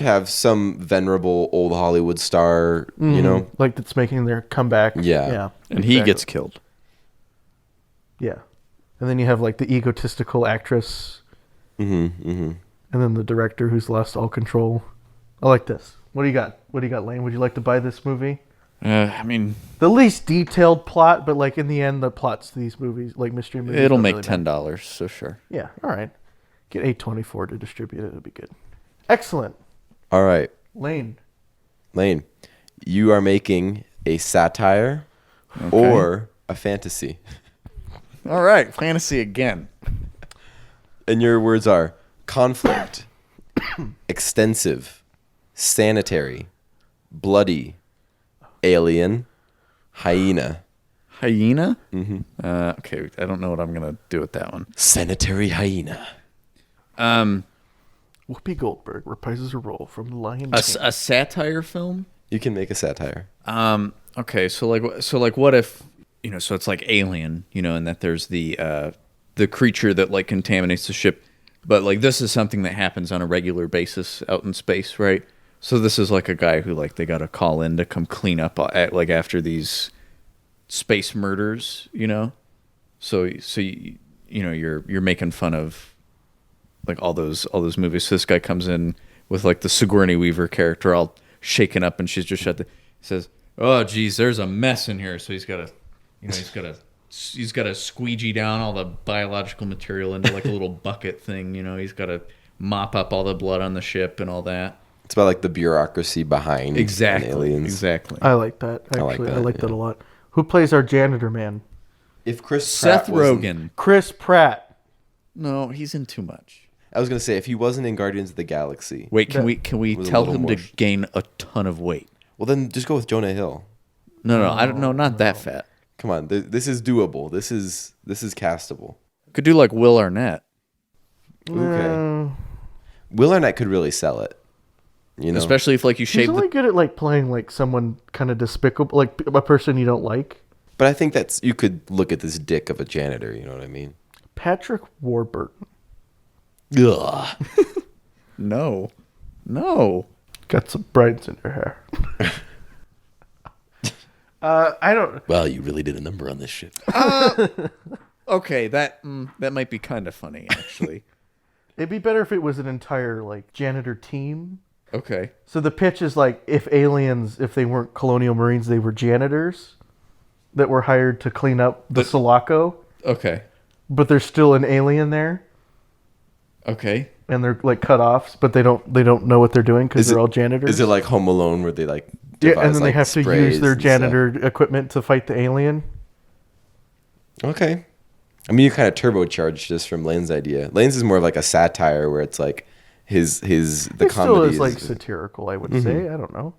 have some venerable old Hollywood star, like that's making their comeback. Yeah. And he gets killed. Yeah. And then you have like the egotistical actress. And then the director who's lost all control. I like this. What do you got? Lane? Would you like to buy this movie? I mean, the least detailed plot, but like in the end, the plots to these movies, like mystery movies, it'll make $10, so sure. Yeah. All right. Get A24 to distribute it. It'll be good. Excellent. All right. Lane, you are making a satire or a fantasy. All right. Fantasy again. And your words are conflict, extensive, sanitary, bloody, alien, hyena. Hyena? Okay. I don't know what I'm going to do with that one. Sanitary hyena. Whoopi Goldberg reprises her role from The Lion King. A satire film? You can make a satire. Okay, so what if, so it's like Alien, and that there's the creature that like contaminates the ship, but like this is something that happens on a regular basis out in space, right? So this is like a guy who like they got to call in to come clean up after these space murders, So you're making fun of like all those movies. So this guy comes in with like the Sigourney Weaver character all shaken up, and she's just says, "Oh geez, there's a mess in here." So he's got to squeegee down all the biological material into like a little bucket thing. He's got to mop up all the blood on the ship and all that. It's about like the bureaucracy behind aliens. Exactly. I like that. Actually, I like that a lot. Who plays our janitor man? If Chris Seth Pratt Rogen. Chris Pratt. No, he's in too much. I was gonna say if he wasn't in Guardians of the Galaxy. Wait, can we tell him to gain a ton of weight? Well, then just go with Jonah Hill. No, I don't know, not that fat. Come on, this is doable. This is castable. Could do like Will Arnett. Okay. Will Arnett could really sell it. Especially if like you shave. He's only good at like playing like someone kind of despicable, like a person you don't like. But I think you could look at this dick of a janitor. You know what I mean? Patrick Warburton. Ugh. No. Got some braids in her hair. I don't. Well, you really did a number on this shit. Okay, that might be kind of funny actually. It'd be better if it was an entire like janitor team. Okay. So the pitch is like if they weren't colonial marines, they were janitors that were hired to clean up the Sulaco. Okay. But there's still an alien there. Okay. And they're like cut offs, but they don't know what they're doing because they're all janitors. Is it like Home Alone where they like and then they have to use their janitor equipment to fight the alien? Okay. I mean, you kind of turbocharged this from Lane's idea. Lane's is more of like a satire where it's like the it comedy still is like satirical, I would say. I don't know.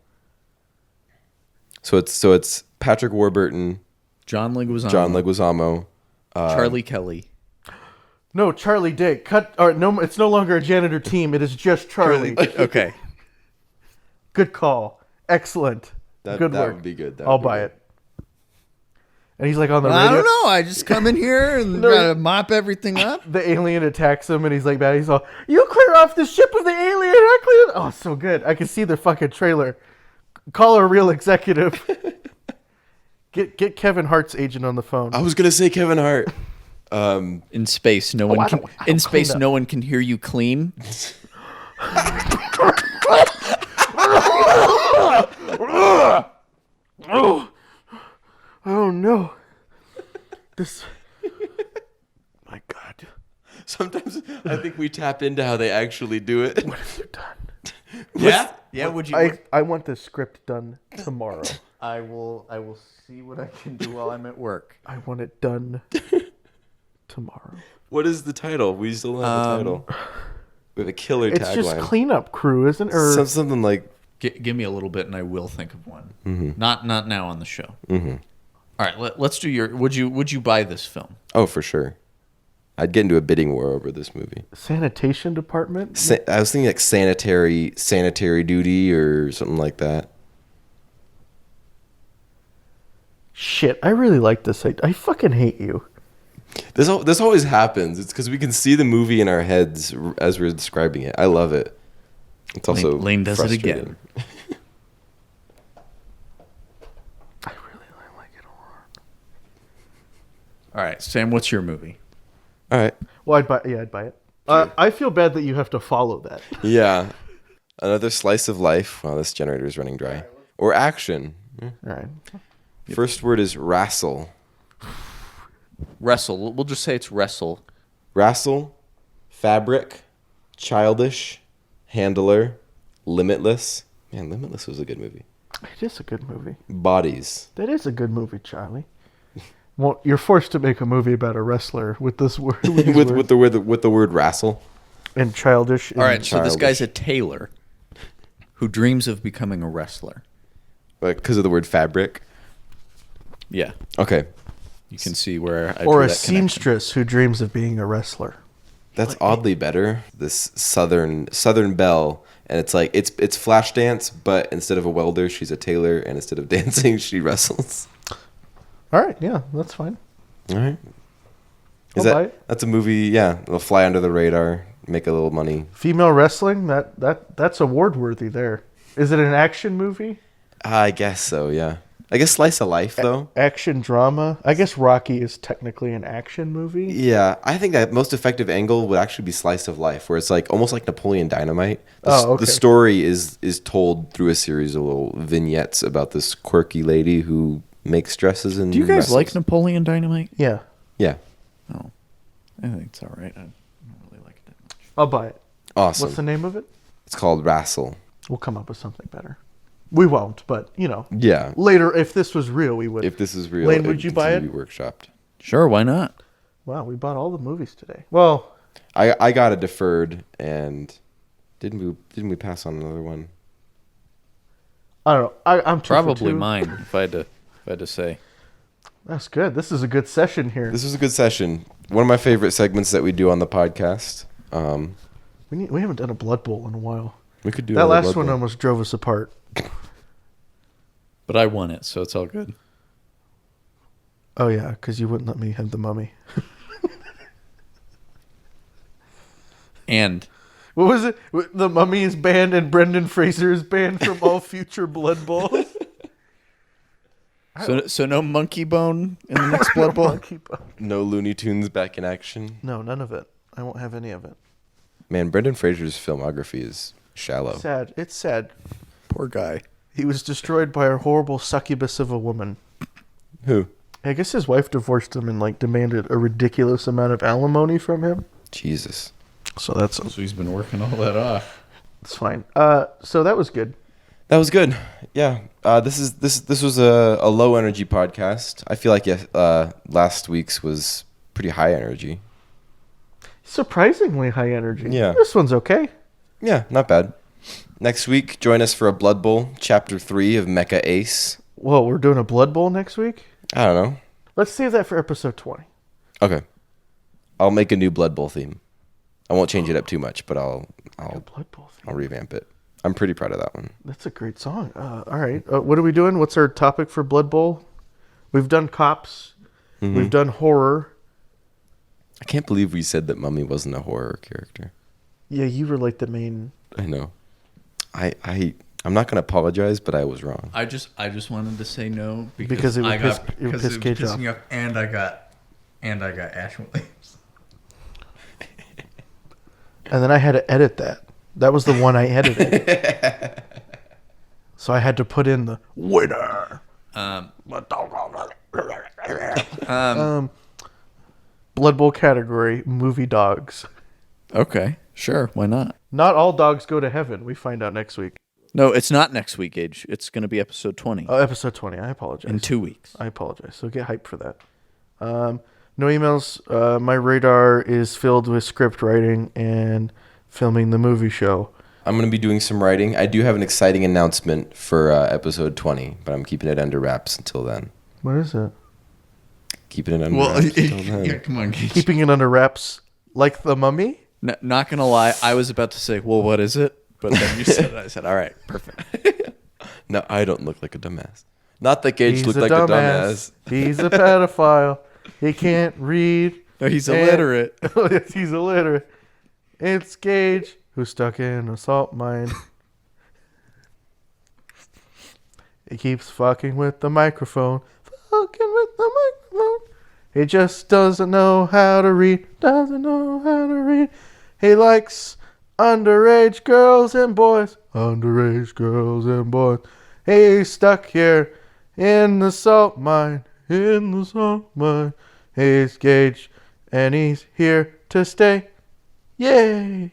So it's Patrick Warburton, John Leguizamo, Charlie Kelly. No, Charlie Dick. No, it's no longer a janitor team. It is just Charlie. Okay. Good call. Excellent. Good work. That would be good. I'll buy it. And he's like on the radio. I don't know. I just come in here and try to mop everything up. The alien attacks him, and he's like, "Bad." He's all, "You clear off the ship with the alien. I clear." Oh, so good. I can see the fucking trailer. Call a real executive. Get Kevin Hart's agent on the phone. I was gonna say Kevin Hart. In space, no one can. In space, no one can hear you clean. Oh no! This. My God. Sometimes I think we tap into how they actually do it. What have you done? Yeah. Would you? I want the script done tomorrow. I will see what I can do while I'm at work. I want it done tomorrow. What is the title? We still don't have a title. We have a killer It's tagline. just cleanup crew, isn't it? Or Something like. Give me a little bit, and I will think of one. Mm-hmm. Not now on the show. Mm-hmm. All right, let's do your. Would you buy this film? Oh, for sure. I'd get into a bidding war over this movie. sanitation department. I was thinking like sanitary duty or something like that. Shit, I really like this. I fucking hate you. This always happens. It's because we can see the movie in our heads as we're describing it. I love it. It's also Lane does it frustrating. again. I really like it a lot. All right, Sam, what's your movie? All right. Well, I'd buy it. I feel bad that you have to follow that. Yeah. Another slice of life. Wow, this generator is running dry. Or action. All right. First word is wrestle. Wrestle. We'll just say it's wrestle. Wrestle, fabric, childish, handler, limitless. Man, Limitless was a good movie. It is a good movie. Bodies. That is a good movie, Charlie. Well, you're forced to make a movie about a wrestler with this word. with the word wrestle. And childish. All right, so this Childish. guy's a tailor who dreams of becoming a wrestler. Because of the word fabric. Yeah, Okay. you can see where I Or drew a that connection. seamstress who dreams of being a wrestler. That's oddly better. This southern belle, and it's like it's Flashdance, but instead of a welder, she's a tailor, and instead of dancing, she wrestles. All right, yeah, that's fine. All right. I'll buy it. That's a movie? Yeah, it'll fly under the radar, make a little money. Female wrestling, that's award worthy there. Is it an action movie? I guess so. Yeah. I guess slice of life though. Action drama? I guess Rocky is technically an action movie. Yeah, I think that most effective angle would actually be slice of life, where it's like almost like Napoleon Dynamite. Okay. The story is told through a series of little vignettes about this quirky lady who makes dresses and Do you guys wrestles. like Napoleon Dynamite? Yeah, Yeah. Oh, I think it's all right. I don't really like it that much. I'll buy it. Awesome. What's the name of it? It's called Wrestle. We'll come up with something better. We won't, but, Yeah. later, if this was real, we would. If this is real, Lane, would you buy it? Be workshopped. Sure, why not? Wow, we bought all the movies today. Well, I got it deferred, and didn't we pass on another one? I don't know. I'm two for Probably two. mine, if I had to say. That's good. This is a good session here. This was a good session. One of my favorite segments that we do on the podcast. We haven't done a Blood Bowl in a while. We could do That another last Blood one Bowl. almost drove us apart. But I won it, so it's all good. Oh, yeah, because you wouldn't let me have the mummy. And What was it? The Mummy is banned and Brendan Fraser is banned from all future Blood Bowls. so no monkey bone in the next Blood Bowl? Monkey Bone. No Looney Tunes back in action. No, none of it. I won't have any of it. Man, Brendan Fraser's filmography is shallow. Sad. It's sad. Poor guy. He was destroyed by a horrible succubus of a woman. Who? I guess his wife divorced him and demanded a ridiculous amount of alimony from him. Jesus. So that's So he's been working all that off. it's fine. So that was good. That was good. Yeah. This was a low energy podcast. I feel like last week's was pretty high energy. Surprisingly high energy. Yeah. This one's okay. Yeah, not bad. Next week, join us for a Blood Bowl, Chapter 3 of Mecha Ace. Whoa, we're doing a Blood Bowl next week? I don't know. Let's save that for episode 20. Okay. I'll make a new Blood Bowl theme. I won't change it up too much, but I'll Blood Bowl thing. I'll revamp it. I'm pretty proud of that one. That's a great song. All right. What are we doing? What's our topic for Blood Bowl? We've done cops. Mm-hmm. We've done horror. I can't believe we said that Mummy wasn't a horror character. Yeah, you were like the main. I know. I I'm not going to apologize, but I was wrong. I just wanted to say no Because it would piss Gage off. pissing me off, and I got Ash Williams. And then I had to edit that. That was the one I edited. So I had to put in the winner. Blood Bowl category, movie dogs. Okay, sure, why not? Not all dogs go to heaven. We find out next week. No, it's not next week, Gage. It's going to be episode 20 Oh, episode 20. I apologize. in 2 weeks. I apologize. So get hyped for that. No emails. My radar is filled with script writing and filming the movie show. I'm going to be doing some writing. I do have an exciting announcement for episode 20, but I'm keeping it under wraps until then. What is it? Keeping it under wraps until then. Yeah, come on, Gage. Keeping it under wraps like the mummy? Not going to lie, I was about to say, well, what is it? But then you said it. I said, all right, perfect. No, I don't look like a dumbass. Not that Gage looked like a dumbass. He's a pedophile. He can't read. No, he's illiterate. Yes, he's illiterate. It's Gage, who's stuck in a salt mine. He keeps fucking with the microphone. Fucking with the microphone. He just doesn't know how to read. Doesn't know how to read. He likes underage girls and boys. Underage girls and boys. He's stuck here in the salt mine. In the salt mine. He's Gage, and he's here to stay. Yay!